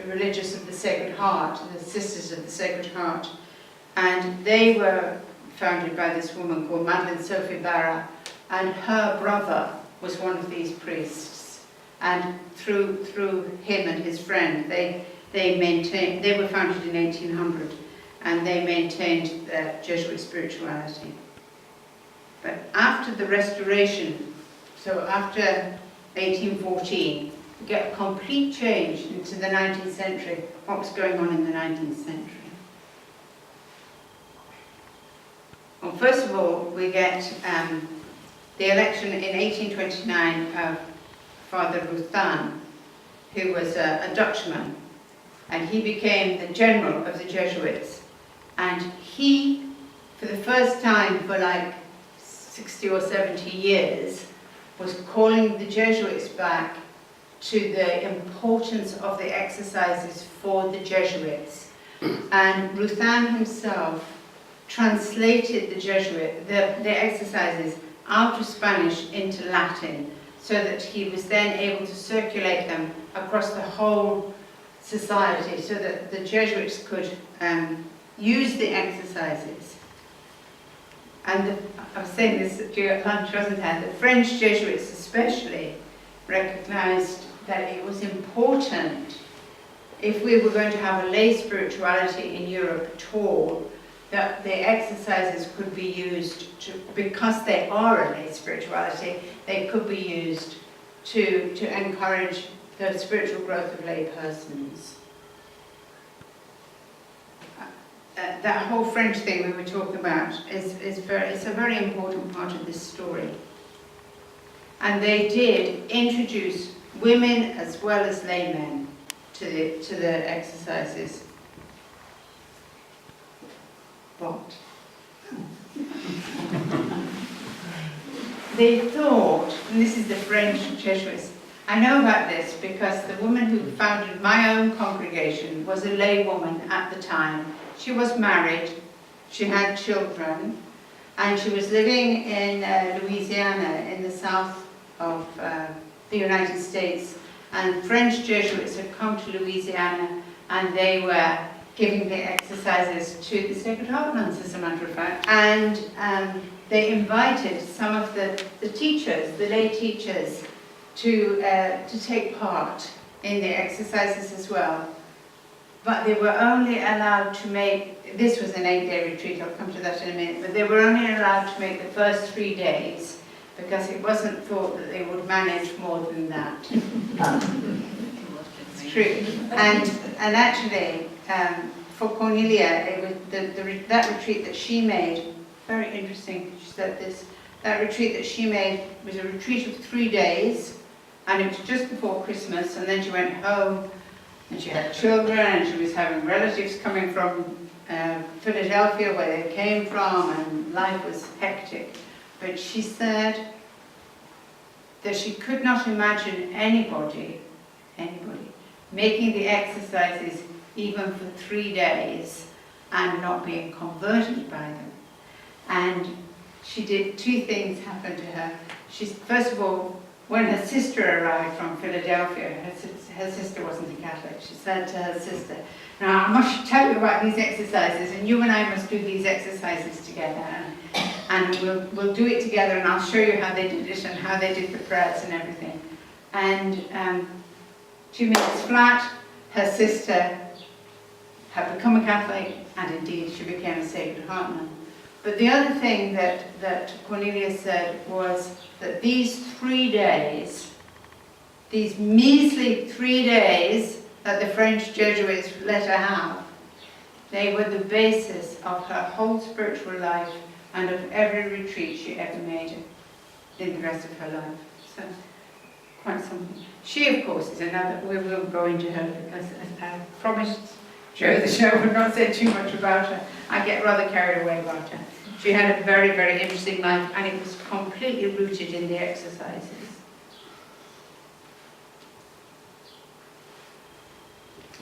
Religious of the Sacred Heart, the Sisters of the Sacred Heart, and they were founded by this woman called Madeleine Sophie Barra, and her brother was one of these priests. And through him and his friend, they were founded in 1800, and they maintained the Jesuit spirituality. But after the Restoration, so after 1814, we get a complete change into the 19th century, what was going on in the 19th century. Well, first of all, we get the election in 1829 of Father Ruthan, who was a Dutchman, and he became the general of the Jesuits. And he, for the first time for like 60 or 70 years, was calling the Jesuits back to the importance of the exercises for the Jesuits. And Ruthan himself translated the exercises out of Spanish into Latin, so that he was then able to circulate them across the whole society so that the Jesuits could use the exercises. And I was saying this at lunch, wasn't I? The French Jesuits especially recognized that it was important, if we were going to have a lay spirituality in Europe at all, that the exercises could be used to, because they are a lay spirituality, they could be used to encourage the spiritual growth of lay persons. That whole French thing we were talking about it's a very important part of this story. And they did introduce women as well as laymen to the exercises. But they thought, and this is the French Jesuits, I know about this because the woman who founded my own congregation was a lay woman at the time. She was married, she had children, and she was living in Louisiana in the south of the United States. And French Jesuits had come to Louisiana and they were giving the exercises to the Sacred Heart nuns, as a matter of fact. And they invited some of the teachers, the lay teachers, to take part in the exercises as well. But they were only allowed to make, this was an 8-day retreat, I'll come to that in a minute, but they were only allowed to make the first 3 days because it wasn't thought that they would manage more than that. It's true. And actually, for Cornelia, it was that retreat that she made, very interesting, she said this, that retreat that she made was a retreat of 3 days, and it was just before Christmas, and then she went home, and she had children, and she was having relatives coming from Philadelphia, where they came from, and life was hectic. But she said that she could not imagine anybody making the exercises even for 3 days and not being converted by them. And she did 2 things happen to her. First of all, when her sister arrived from Philadelphia, her sister wasn't a Catholic, she said to her sister, "Now I must tell you about these exercises, and you and I must do these exercises together, and we'll do it together, and I'll show you how they did it and how they did the prayers and everything." And 2 minutes flat, her sister had become a Catholic, and indeed she became a Sacred Heart nun. But the other thing that Cornelia said was that these 3 days, these measly 3 days that the French Jesuits let her have, they were the basis of her whole spiritual life and of every retreat she ever made in the rest of her life. So, quite something. She, of course, is another, we will go into her because I promised Joe that I would not say too much about her. I get rather carried away about her. She had a very, very interesting life, and it was completely rooted in the exercises.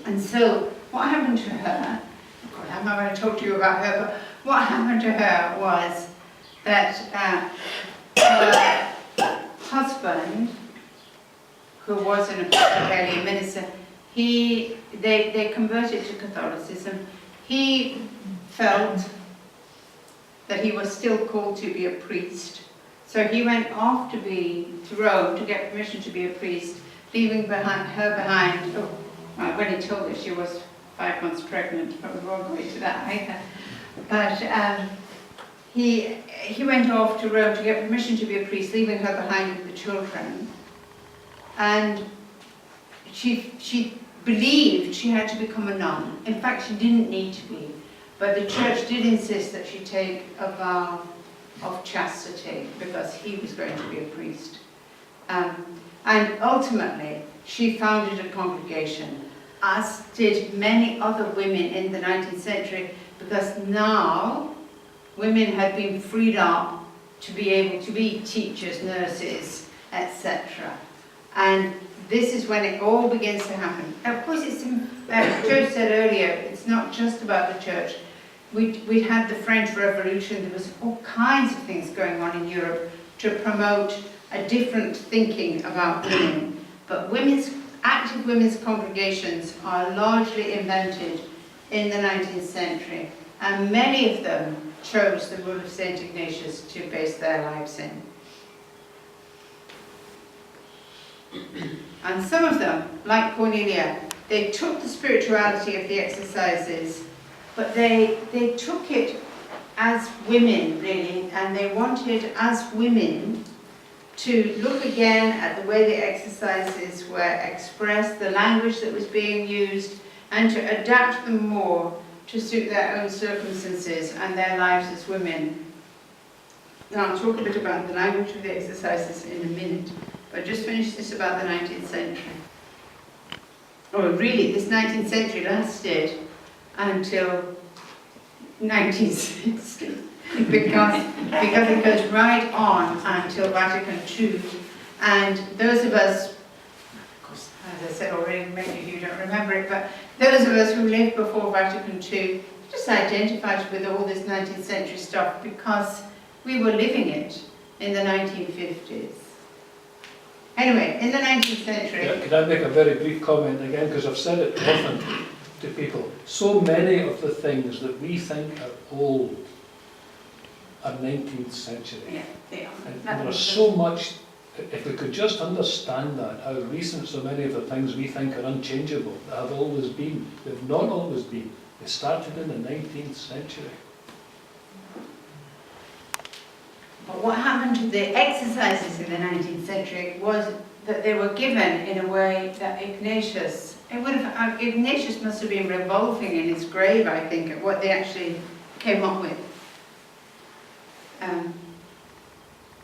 And so, what happened to her, God, I'm not going to talk to you about her, but what happened to her was that her husband, who was an Episcopalian minister, they converted to Catholicism. He felt that he was still called to be a priest. So he went off to Rome to get permission to be a priest, leaving her behind. When he told her she was 5 months pregnant, but we won't go into that either. But he went off to Rome to get permission to be a priest, leaving her behind with the children. And she believed she had to become a nun. In fact, she didn't need to be. But the church did insist that she take a vow of chastity because he was going to be a priest. And ultimately, she founded a congregation, as did many other women in the 19th century, because now women had been freed up to be able to be teachers, nurses, etc. And this is when it all begins to happen. Of course, Joe said earlier, it's not just about the church. We had the French Revolution. There was all kinds of things going on in Europe to promote a different thinking about women. But women's active women's congregations are largely invented in the 19th century, and many of them chose the rule of St Ignatius to base their lives in. And some of them, like Cornelia, they took the spirituality of the exercises, but they took it as women, really, and they wanted, as women, to look again at the way the exercises were expressed, the language that was being used, and to adapt them more to suit their own circumstances and their lives as women. Now, I'll talk a bit about the language of the exercises in a minute, but just finish this about the 19th century. Oh, really, this 19th century lasted until 1960, because it goes right on until Vatican II, and those of us, of course, as I said already, maybe you don't remember it, but those of us who lived before Vatican II just identified with all this 19th century stuff because we were living it in the 1950s. Anyway, in the 19th century... Yeah, could I make a very brief comment again, because I've said it often to people. So many of the things that we think are old are 19th century. Yeah, they are. And there's so much, if we could just understand that, how recent so many of the things we think are unchangeable, that have always been, they've not always been. They started in the 19th century. But what happened to the exercises in the 19th century was that they were given in a way that Ignatius, Ignatius must have been revolving in his grave, I think, at what they actually came up with.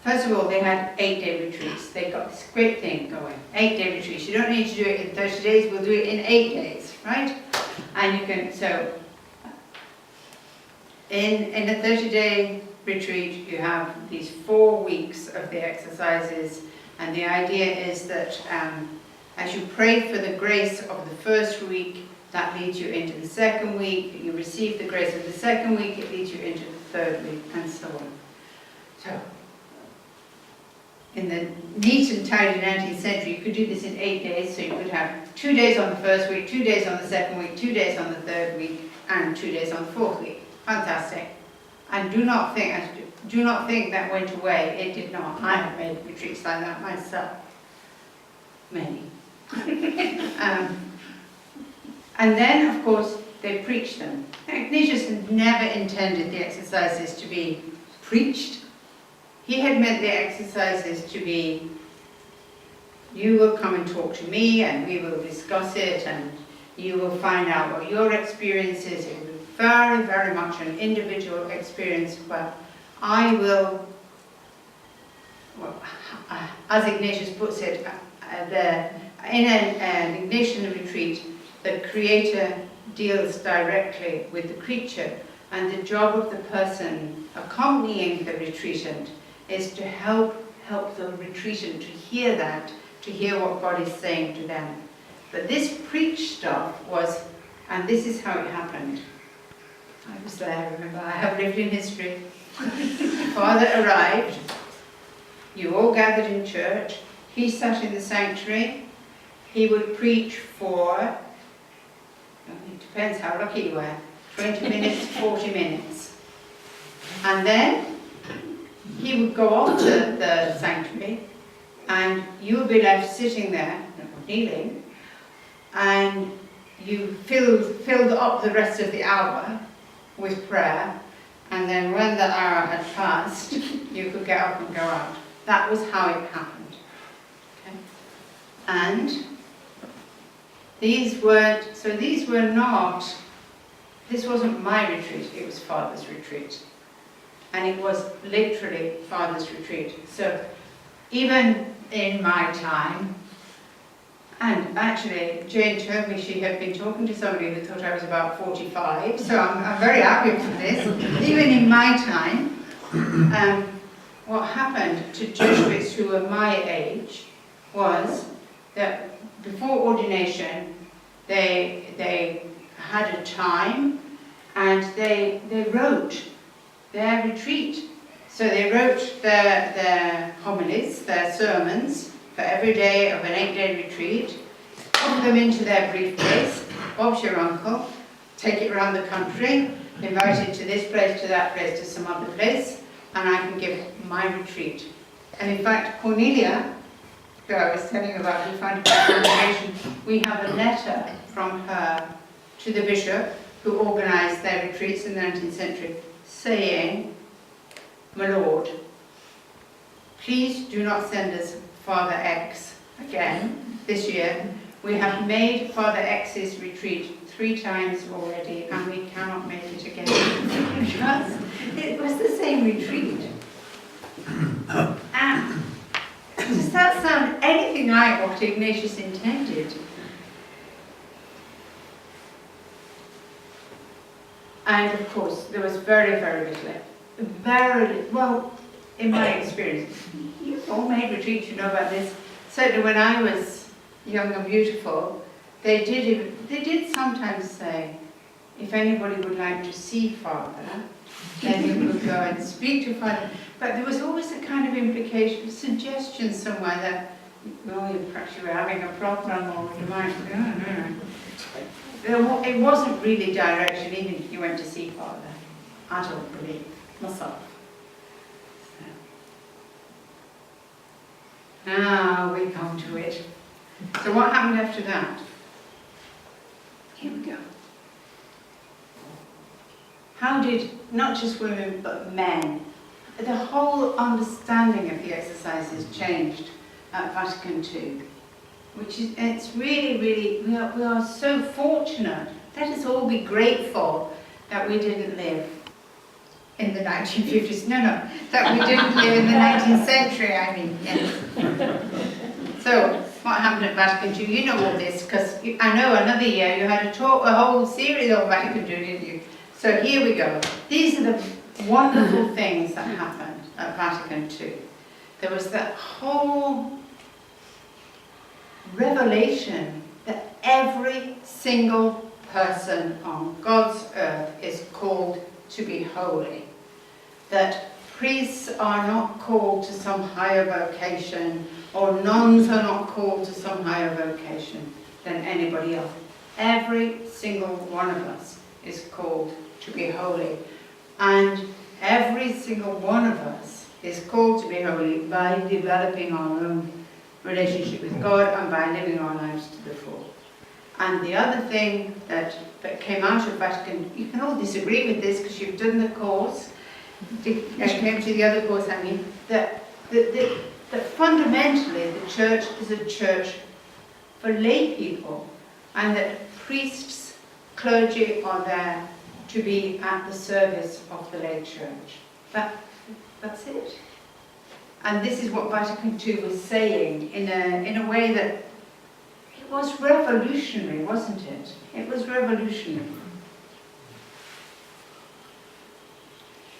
First of all, they had 8-day retreats. They got this great thing going, 8-day retreats. You don't need to do it in 30 days, we'll do it in 8 days, right? And you can, so, in a 30-day retreat, you have these 4 weeks of the exercises, and the idea is that as you pray for the grace of the first week, that leads you into the second week. You receive the grace of the second week, it leads you into the third week, and so on. So, in the neat and tidy 19th century, you could do this in 8 days, so you could have 2 days on the first week, 2 days on the second week, 2 days on the third week, and 2 days on the fourth week. Fantastic. And do not think that went away. It did not. I have made retreats like that myself. Many. And then, of course, they preached them. Ignatius had never intended the exercises to be preached. He had meant the exercises to be, you will come and talk to me and we will discuss it and you will find out what your experience is. It will be very, very much an individual experience, but I will, well, as Ignatius puts it, in an Ignatian retreat, the Creator deals directly with the creature, and the job of the person accompanying the retreatant is to help the retreatant to hear that, to hear what God is saying to them. But this preach stuff was, and this is how it happened. I was there, remember, I have lived in history. Father arrived, you all gathered in church, he sat in the sanctuary, he would preach for, it depends how lucky you were, 20 minutes, 40 minutes. And then he would go off to the sanctuary and you would be left sitting there, kneeling, and you filled up the rest of the hour with prayer, and then when the hour had passed, you could get up and go out. That was how it happened. Okay? And this wasn't my retreat, it was Father's retreat. And it was literally Father's retreat. So even in my time, and actually Jane told me she had been talking to somebody who thought I was about 45, so I'm very happy for this. Even in my time, what happened to Jesuits who were my age was that before ordination, they had a time and they wrote their retreat. So they wrote their homilies, their sermons, for every day of an 8-day retreat, put them into their briefcase. Bob's your uncle. Take it around the country, invite it to this place, to that place, to some other place, and I can give my retreat. And in fact, Cornelia, who I was telling you about, who founded the congregation, we have a letter from her to the bishop who organised their retreats in the 19th century, saying, "My Lord, please do not send us Father X again this year. We have made Father X's retreat 3 times already, and we cannot make it again." Because it was the same retreat. And does that sound anything like what Ignatius intended? And of course, there was very, very little. Well, in my experience, you've all made retreats, you know about this. Certainly when I was young and beautiful, they did sometimes say, if anybody would like to see Father, then you could go and speak to Father. But there was always a kind of implication, suggestion somewhere that, well, perhaps you were having a problem, or you might, it wasn't really direction, even if you went to see Father. I don't believe, myself. Now we come to it. So what happened after that? Here we go. How did, not just women, but men, the whole understanding of the exercises changed at Vatican II? Which is, it's really, really, we are so fortunate. Let us all be grateful that we didn't live in the 1950s. No, that we didn't live in the 19th century, I mean, yes. So, what happened at Vatican II? You know all this, because I know another year you had a whole series on Vatican II, didn't you? So here we go. These are the wonderful things that happened at Vatican II. There was that whole revelation that every single person on God's earth is called to be holy. That priests are not called to some higher vocation, or nuns are not called to some higher vocation than anybody else. Every single one of us is called to be holy. And every single one of us is called to be holy by developing our own relationship with God and by living our lives to the full. And the other thing that came out of Vatican, you can all disagree with this because you've done the course, came to the other course, I mean, that fundamentally the church is a church for lay people, and that priests, clergy are there to be at the service of the lay church. That's it. And this is what Vatican II was saying in a way that it was revolutionary, wasn't it? It was revolutionary.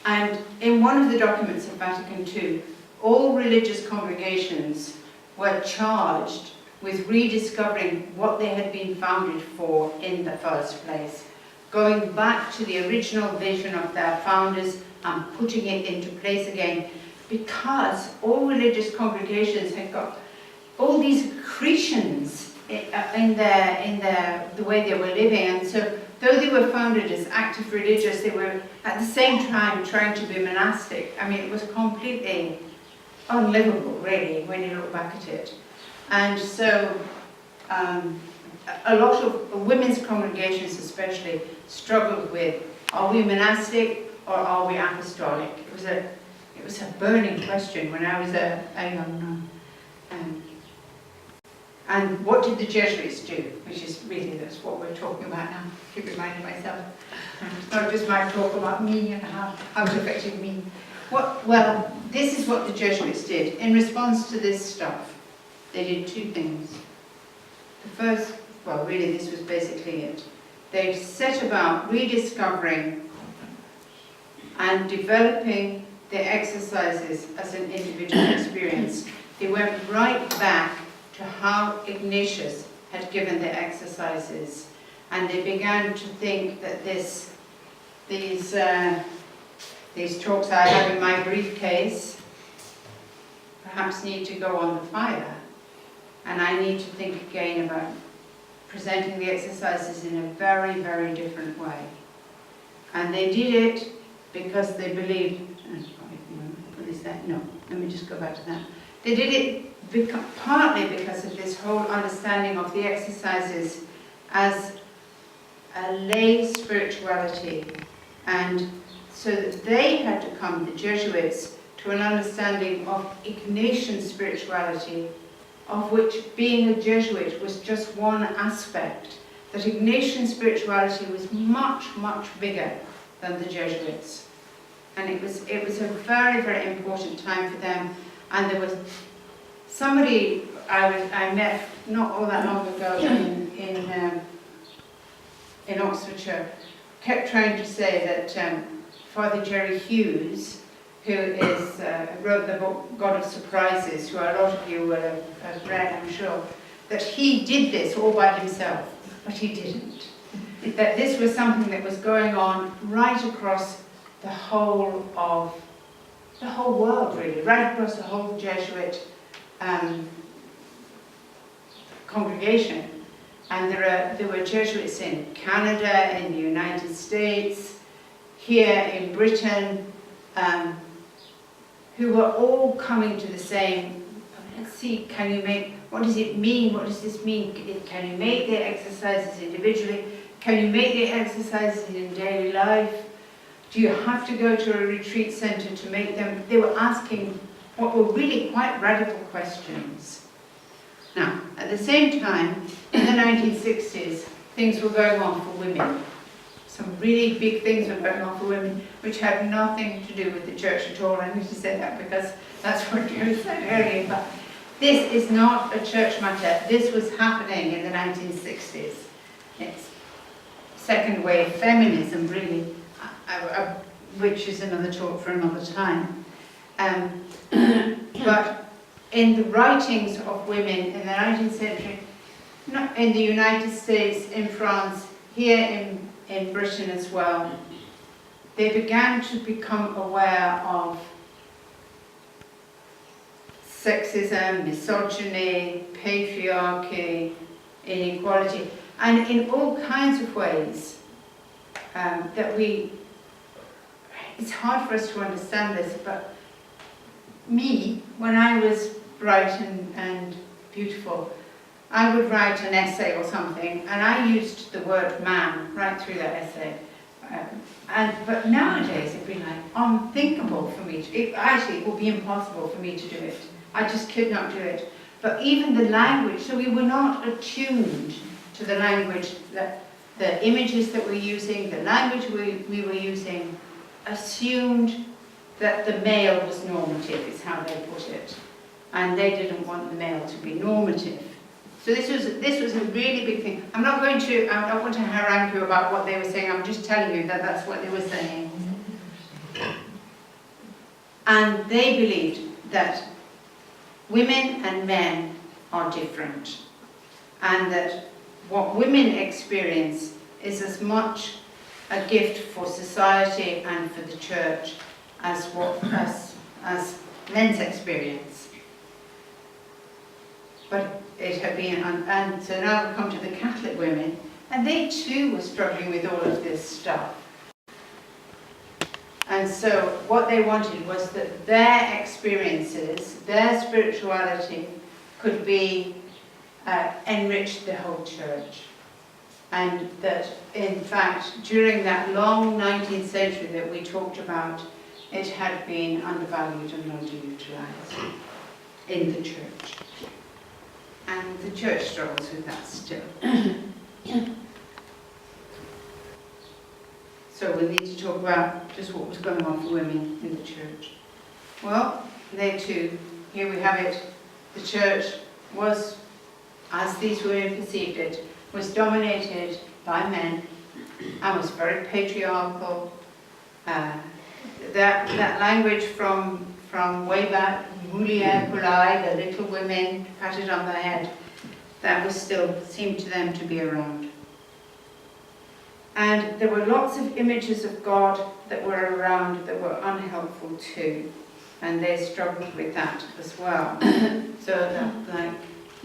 And in one of the documents of Vatican II, all religious congregations were charged with rediscovering what they had been founded for in the first place, going back to the original vision of their founders and putting it into place again, because all religious congregations had got all these accretions in the way they were living, and so though they were founded as active religious, they were at the same time trying to be monastic. I mean, it was completely unlivable, really, when you look back at it. And so a lot of women's congregations especially struggled with, are we monastic or are we apostolic? It was a burning question when I was a young nun. And what did the Jesuits do? Which is really, that's what we're talking about now. I keep reminding myself. It's not just my talk about me and how it affected me. Well, this is what the Jesuits did. In response to this stuff, they did 2 things. The first, well, really this was basically it. They set about rediscovering and developing the exercises as an individual experience. They went right back to how Ignatius had given the exercises, and they began to think that these talks I have in my briefcase perhaps need to go on the fire, and I need to think again about presenting the exercises in a very, very different way. And they did it because they believed, let me just go back to that. They did it partly because of this whole understanding of the exercises as a lay spirituality, and so that they had to come, the Jesuits, to an understanding of Ignatian spirituality, of which being a Jesuit was just one aspect. That Ignatian spirituality was much, much bigger than the Jesuits. And it was a very, very important time for them. And there was somebody I met not all that long ago in Oxfordshire, kept trying to say that Father Jerry Hughes, who wrote the book God of Surprises, who a lot of you will have read, I'm sure, that he did this all by himself, but he didn't. That this was something that was going on right across the whole world, really, right across the whole Jesuit congregation. And there were Jesuits in Canada, in the United States, here in Britain, who were all coming to the same, let's see, what does it mean? What does this mean? Can you make the exercises individually? Can you make the exercises in daily life? Do you have to go to a retreat center to make them? They were asking what were really quite radical questions. Now, at the same time, in the 1960s, things were going on for women. Some really big things were going on for women, which had nothing to do with the church at all. I need to say that because that's what you said earlier. But this is not a church matter. This was happening in the 1960s. It's second wave feminism, really, which is another talk for another time. But in the writings of women in the 19th century, not in the United States, in France, here in Britain as well, they began to become aware of sexism, misogyny, patriarchy, inequality, and in all kinds of ways that it's hard for us to understand this, but me, when I was bright and beautiful, I would write an essay or something, and I used the word man right through that essay. But nowadays it'd be like unthinkable for me to, it would be impossible for me to do it. I just could not do it. But even the language, so we were not attuned to the language, that the images that we're using, the language we were using, assumed that the male was normative, is how they put it. And they didn't want the male to be normative. So this was a really big thing. I don't want to harangue you about what they were saying, I'm just telling you that that's what they were saying. And they believed that women and men are different, and that what women experience is as much a gift for society and for the church as men's experience. But it had been, and so now we come to the Catholic women, and they too were struggling with all of this stuff. And so what they wanted was that their experiences, their spirituality, could be enrich the whole church. And that, in fact, during that long 19th century that we talked about, it had been undervalued and underutilized in the church. And the church struggles with that still. So we need to talk about just what was going on for women in the church. Well, they too, here we have it, the church was, as these women perceived it, was dominated by men and was very patriarchal. That language from way back, Mulier Kulai, the little women patted on the head, that was still seemed to them to be around. And there were lots of images of God that were around that were unhelpful too, and they struggled with that as well. So that, like,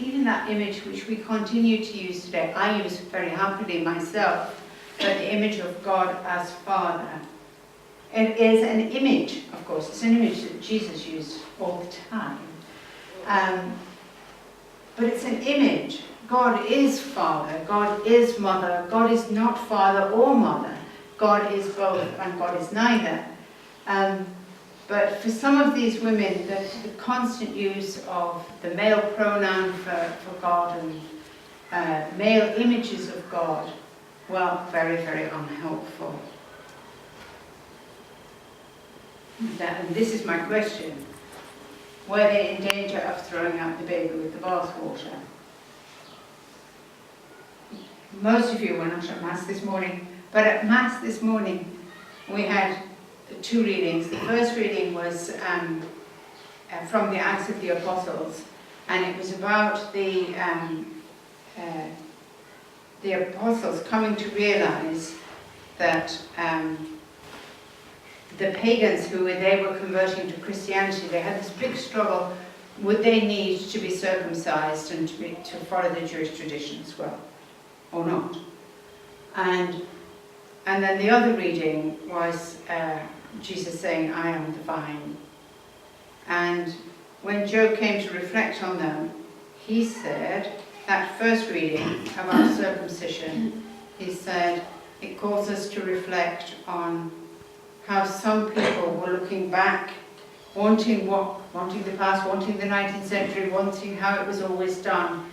even that image which we continue to use today, I use very happily myself, but the image of God as Father. It is an image, of course, it's an image that Jesus used all the time. But it's an image. God is Father, God is Mother, God is not Father or Mother. God is both and God is neither. But for some of these women, the constant use of the male pronoun for God and male images of God were very, very unhelpful. And this is my question. Were they in danger of throwing out the baby with the bathwater? Most of you were not at Mass this morning, but at Mass this morning we had two readings. The first reading was from the Acts of the Apostles, and it was about the apostles coming to realize that the pagans they were converting to Christianity, they had this big struggle. Would they need to be circumcised and to follow the Jewish tradition as well, or not? And then the other reading was Jesus saying, I am the vine. And when Joe came to reflect on them, he said, that first reading about circumcision, he said, it calls us to reflect on how some people were looking back, wanting the past, wanting the 19th century, wanting how it was always done.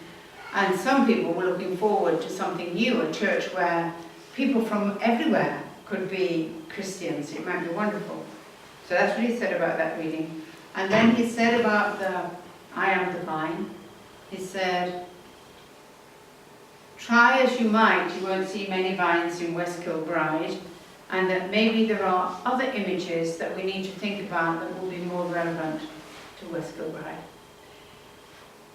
And some people were looking forward to something new, a church where people from everywhere could be Christians. It might be wonderful. So that's what he said about that reading. And then he said about the I am the vine, he said, try as you might, you won't see many vines in West Kilbride, and that maybe there are other images that we need to think about that will be more relevant to West Kilbride.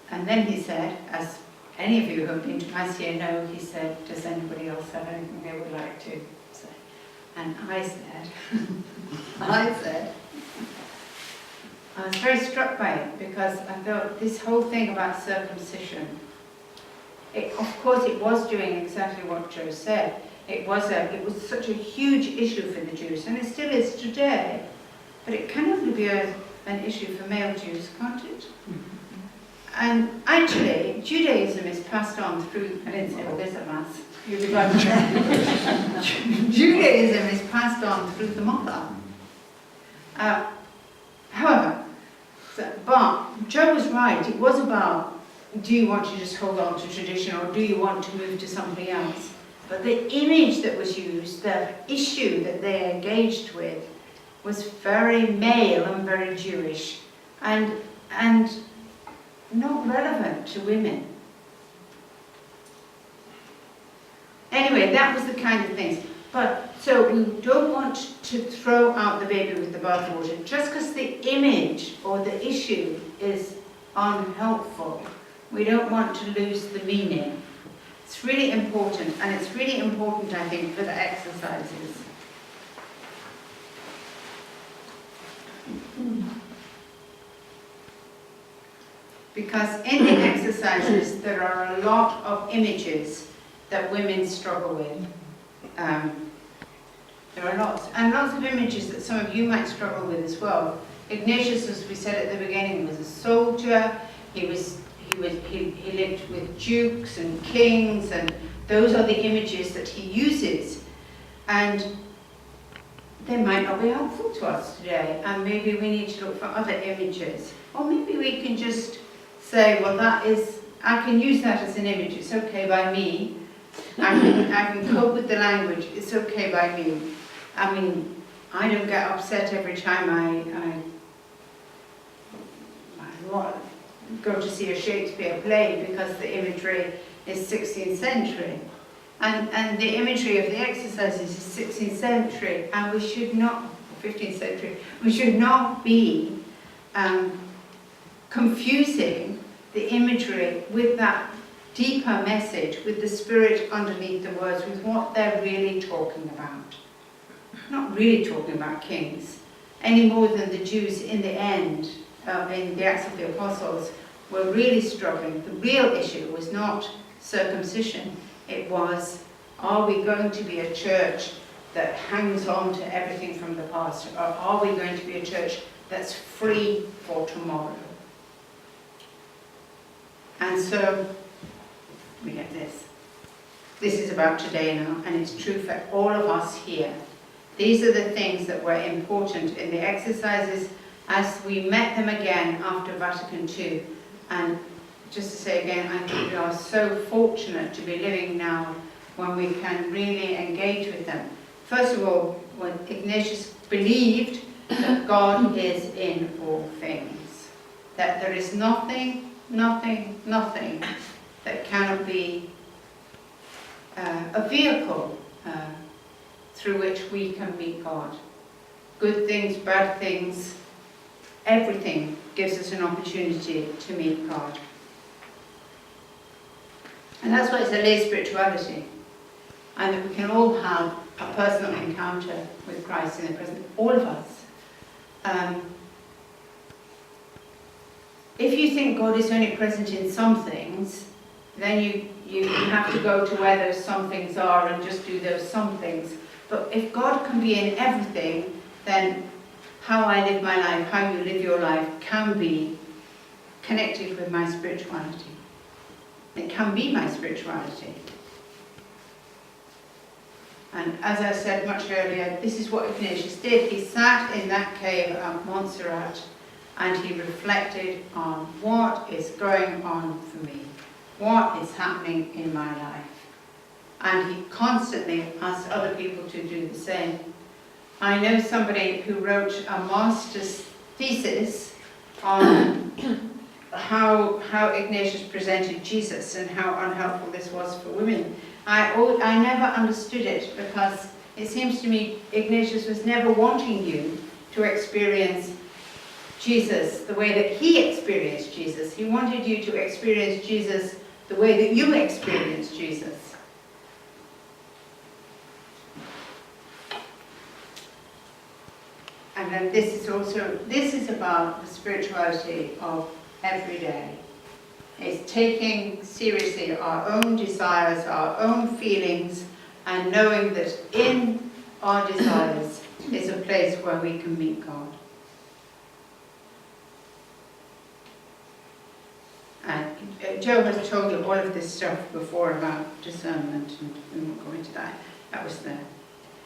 And then he said, as any of you who have been to Mass here know, he said, does anybody else have anything they would like to say? And I said, I was very struck by it because I thought this whole thing about circumcision, of course it was doing exactly what Joe said. It was such a huge issue for the Jews, and it still is today. But it can only be an issue for male Jews, can't it? And actually, Judaism is passed on through, I didn't say all this at Mass, you'll be glad to know. Judaism is passed on through the mother. However, but Joe was right, it was about, do you want to just hold on to tradition or do you want to move to something else? But the image that was used, the issue that they engaged with, was very male and very Jewish, and not relevant to women. Anyway, that was the kind of things. But so we don't want to throw out the baby with the bathwater just because the image or the issue is unhelpful. We don't want to lose the meaning. It's really important, and it's really important, I think, for the exercises. Because in the exercises, there are a lot of images that women struggle with. There are lots of images that some of you might struggle with as well. Ignatius, as we said at the beginning, was a soldier. He lived with dukes and kings, and those are the images that he uses. And they might not be helpful to us today, and maybe we need to look for other images. Or maybe we can just say, well, I can use that as an image, it's okay by me. I can cope with the language, it's okay by me. I mean, I don't get upset every time I go to see a Shakespeare play because the imagery is 16th century. And the imagery of the exercises is 16th century, and we should not, 15th century, we should not be confusing the imagery with that deeper message, with the spirit underneath the words, with what they're really talking about. Not really talking about kings, any more than the Jews in the end, in the Acts of the Apostles, were really struggling. The real issue was not circumcision. It was, are we going to be a church that hangs on to everything from the past, or are we going to be a church that's free for tomorrow? And so we get this. This is about today now, and it's true for all of us here. These are the things that were important in the exercises as we met them again after Vatican II. And just to say again, I think we are so fortunate to be living now when we can really engage with them. First of all, when Ignatius believed that God is in all things, that there is nothing that cannot be a vehicle through which we can meet God. Good things, bad things, everything gives us an opportunity to meet God. And that's why it's a lay spirituality. And that we can all have a personal encounter with Christ in the present, all of us. If you think God is only present in some things, then you have to go to where those some things are and just do those some things. But if God can be in everything, then how I live my life, how you live your life, can be connected with my spirituality. It can be my spirituality. And as I said much earlier, this is what Ignatius did. He sat in that cave at Montserrat and he reflected on what is going on for me, what is happening in my life. And he constantly asked other people to do the same. I know somebody who wrote a master's thesis on how Ignatius presented Jesus and how unhelpful this was for women. I never understood it, because it seems to me Ignatius was never wanting you to experience Jesus the way that he experienced Jesus. He wanted you to experience Jesus the way that you experienced Jesus. And then this is about the spirituality of every day. It's taking seriously our own desires, our own feelings, and knowing that in our desires is a place where we can meet God. And Joe has told you all of this stuff before about discernment, and we won't go into that. That was there.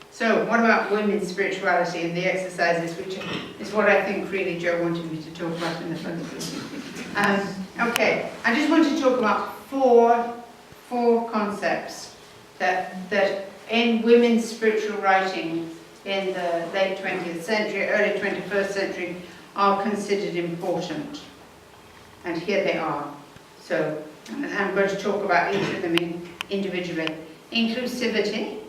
So, what about women's spirituality and the exercises, which is what I think really Joe wanted me to talk about in the first place. Okay, I just want to talk about four concepts that in women's spiritual writing in the late 20th century, early 21st century, are considered important. And here they are. So, I'm going to talk about each of them individually. Inclusivity,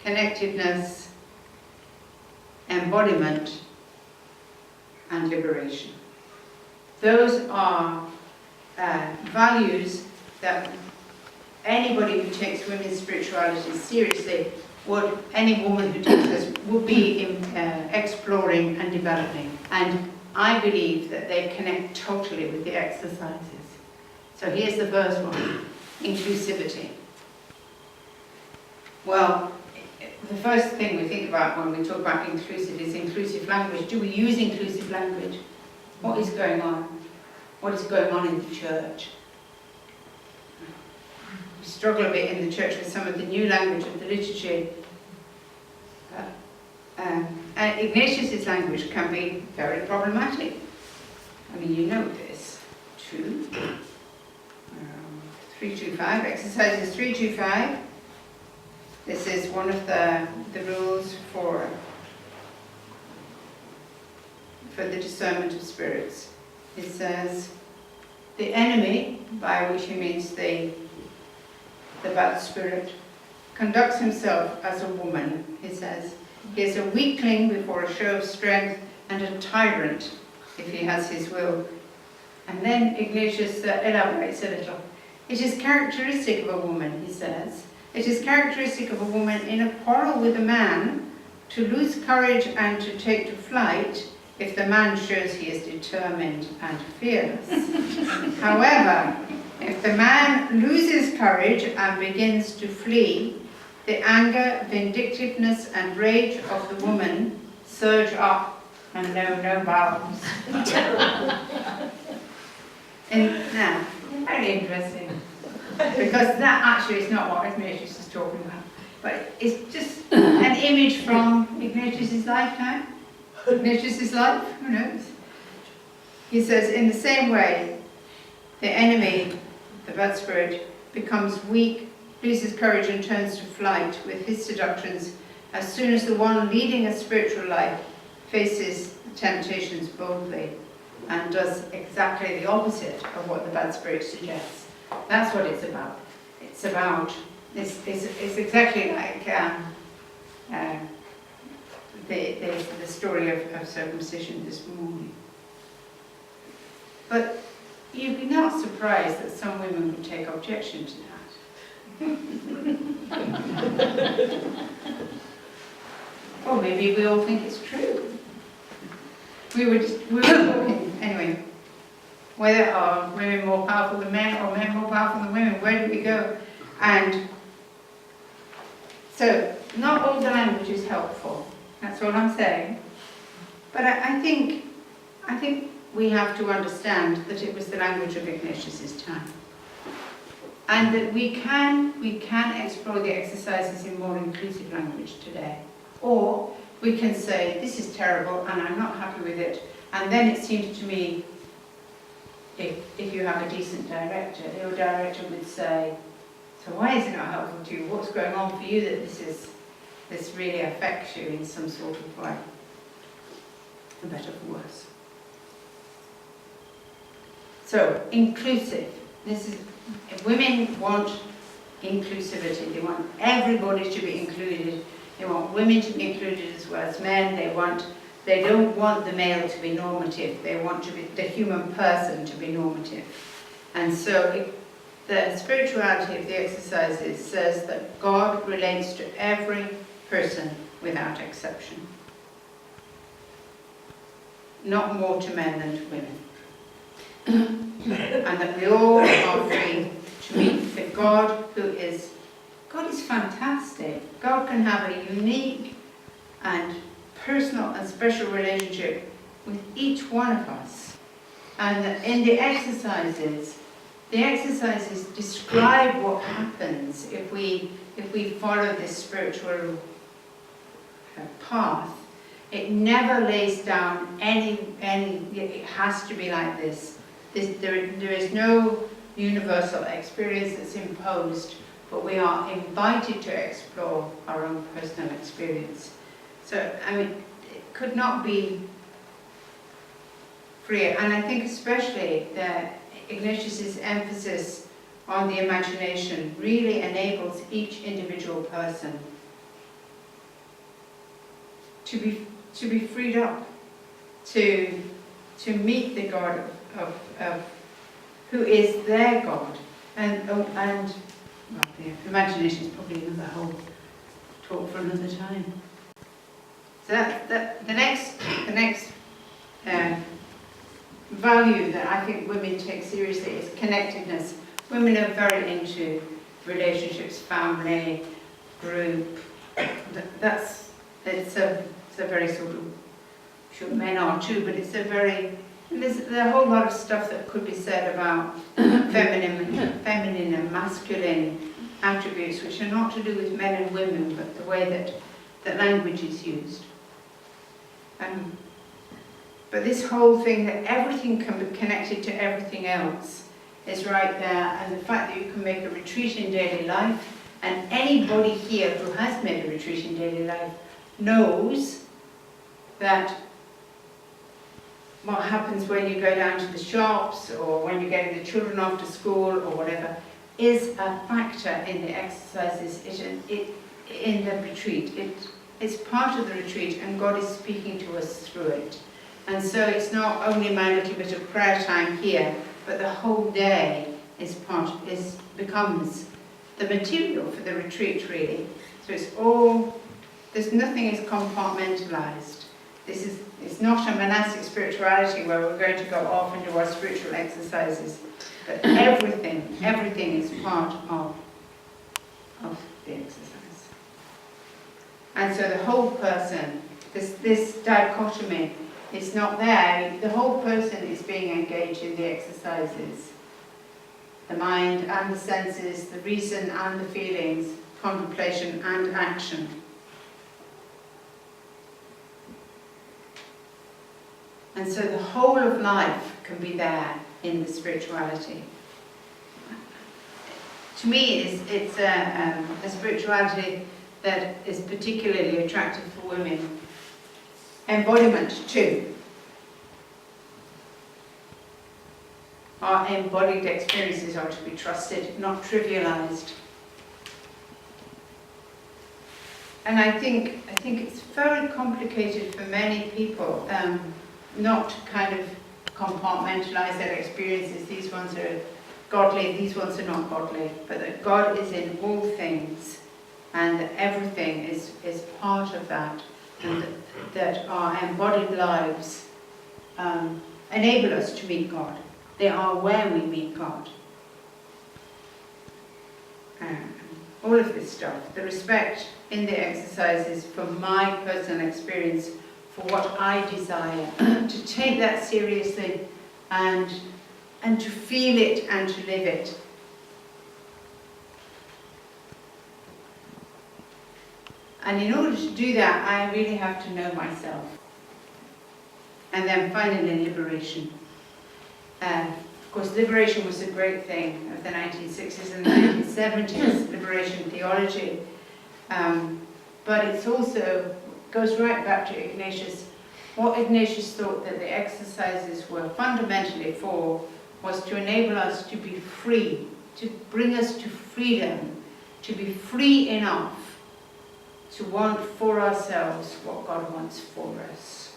connectedness, embodiment, and liberation. Those are values that anybody who takes women's spirituality seriously any woman who takes this would be exploring and developing. And I believe that they connect totally with the exercises. So here's the first one, inclusivity. Well, the first thing we think about when we talk about inclusive is inclusive language. Do we use inclusive language? What is going on? What is going on in the church? We struggle a bit in the church with some of the new language of the liturgy. And Ignatius' language can be very problematic. I mean, you know this. 325, exercises 325. This is one of the rules for the discernment of spirits. It says, the enemy, by which he means the bad spirit, conducts himself as a woman, he says. He is a weakling before a show of strength, and a tyrant if he has his will. And then Ignatius elaborates a little. It is characteristic of a woman, he says. It is characteristic of a woman in a quarrel with a man to lose courage and to take to flight if the man shows he is determined and fearless. However, if the man loses courage and begins to flee, the anger, vindictiveness and rage of the woman surge up and know no bounds. Now, very interesting, because that actually is not what Ignatius is talking about, but it's just an image from Ignatius's lifetime. Ignatius's life, who knows? He says, in the same way, the enemy, the bad spirit, becomes weak, loses courage and turns to flight with his seductions as soon as the one leading a spiritual life faces the temptations boldly and does exactly the opposite of what the bad spirit suggests. That's what it's about. It's about, it's exactly like the story of circumcision this morning. But you'd be not surprised that some women would take objection to that. Or maybe we all think it's true. We were talking, anyway, whether are women more powerful than men or men more powerful than women, where do we go? And so, not all the language is helpful, that's all I'm saying. But I think we have to understand that it was the language of Ignatius's time. And that we can explore the exercises in more inclusive language today. Or we can say, this is terrible and I'm not happy with it. And then it seems to me, if you have a decent director, your director would say, so why is it not helpful to you? What's going on for you that this really affects you in some sort of way? For better or for worse. So, inclusive. Women want inclusivity. They want everybody to be included. They want women to be included as well as men. They don't want the male to be normative. They want the human person to be normative. And so the spirituality of the exercises says that God relates to every person without exception. Not more to men than to women. And that we all are free to meet the God who is, God is fantastic. God can have a unique and personal and special relationship with each one of us. And in the exercises describe what happens if we follow this spiritual path. It never lays down any it has to be like this. There is no universal experience that's imposed, but we are invited to explore our own personal experience. So, I mean, it could not be freer. And I think especially that Ignatius's emphasis on the imagination really enables each individual person to be freed up, to meet the God of who is their God, and well, the imagination is probably another whole talk for another time. So the next value that I think women take seriously is connectedness. Women are very into relationships, family, group. It's a very sort of, sure men are too, but it's a very, there's a whole lot of stuff that could be said about feminine and masculine attributes, which are not to do with men and women, but the way that language is used. But this whole thing that everything can be connected to everything else is right there, and the fact that you can make a retreat in daily life, and anybody here who has made a retreat in daily life knows that what happens when you go down to the shops or when you're getting the children off to school or whatever is a factor in the exercises, in the retreat. It's part of the retreat, and God is speaking to us through it. And so it's not only my little bit of prayer time here, but the whole day becomes the material for the retreat, really. So it's all, nothing is compartmentalized. it's not a monastic spirituality where we're going to go off and do our spiritual exercises, but everything is part of the exercise. And so the whole person, this dichotomy is not there. The whole person is being engaged in the exercises. The mind and the senses, the reason and the feelings, contemplation and action. And so the whole of life can be there in the spirituality. To me, it's a spirituality that is particularly attractive for women. Embodiment too. Our embodied experiences are to be trusted, not trivialized. And I think it's very complicated for many people not to kind of compartmentalize their experiences. These ones are godly, these ones are not godly, but that God is in all things and that everything is part of that, and that our embodied lives enable us to meet God. They are where we meet God. All of this stuff, the respect in the exercises for my personal experience, for what I desire, to take that seriously and to feel it and to live it. And in order to do that, I really have to know myself. And then finally, liberation. Of course, liberation was a great thing of the 1960s and the 1970s, liberation theology. But it's also goes right back to Ignatius. What Ignatius thought that the exercises were fundamentally for was to enable us to be free, to bring us to freedom, to be free enough to want for ourselves what God wants for us.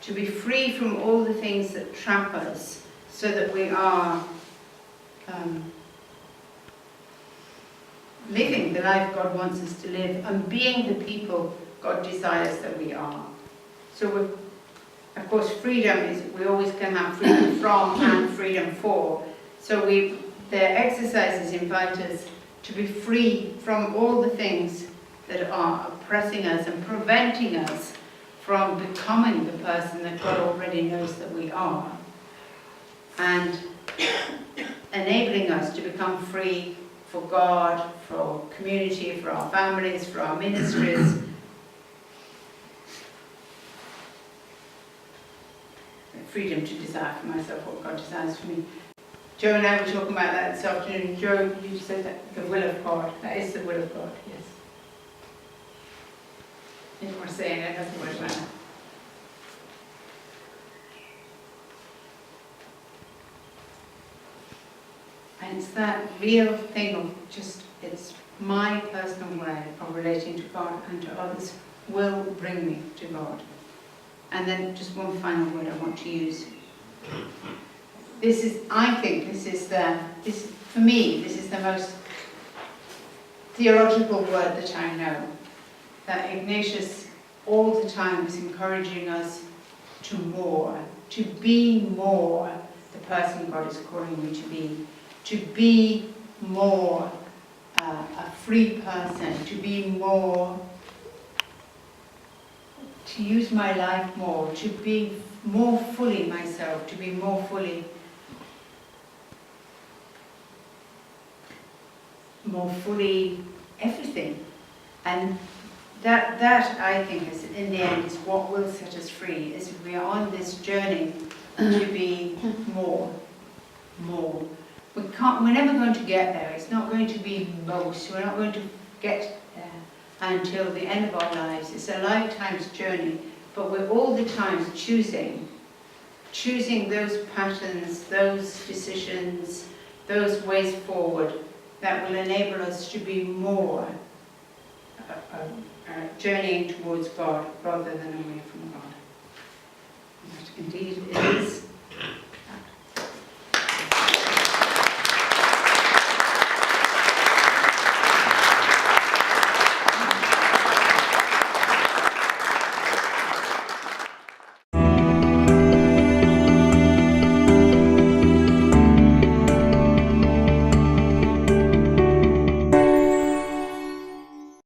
To be free from all the things that trap us, so that we are living the life God wants us to live and being the people God desires that we are. So of course, freedom is, we always can have freedom from and freedom for. So the exercises invite us to be free from all the things that are oppressing us and preventing us from becoming the person that God already knows that we are, and enabling us to become free for God, for community, for our families, for our ministries. Freedom to desire for myself what God desires for me. Joe and I were talking about that this afternoon. Joe, you said that the will of God. That is the will of God, yes. You didn't want to say any other word about that. And it's that real thing of just, it's my personal way of relating to God and to others will bring me to God. And then just one final word I want to use. I think for me, this is the most theological word that I know. That Ignatius all the time was encouraging us to be more the person God is calling me to be more a free person, to be more, to use my life more, to be more fully myself, to be more fully everything. And that I think is, in the end, is what will set us free, is we are on this journey to be more. We're never going to get there. It's not going to be most. We're not going to get there until the end of our lives. It's a lifetime's journey, but we're all the time choosing those patterns, those decisions, those ways forward that will enable us to be more journeying towards God rather than away from God. Indeed, it is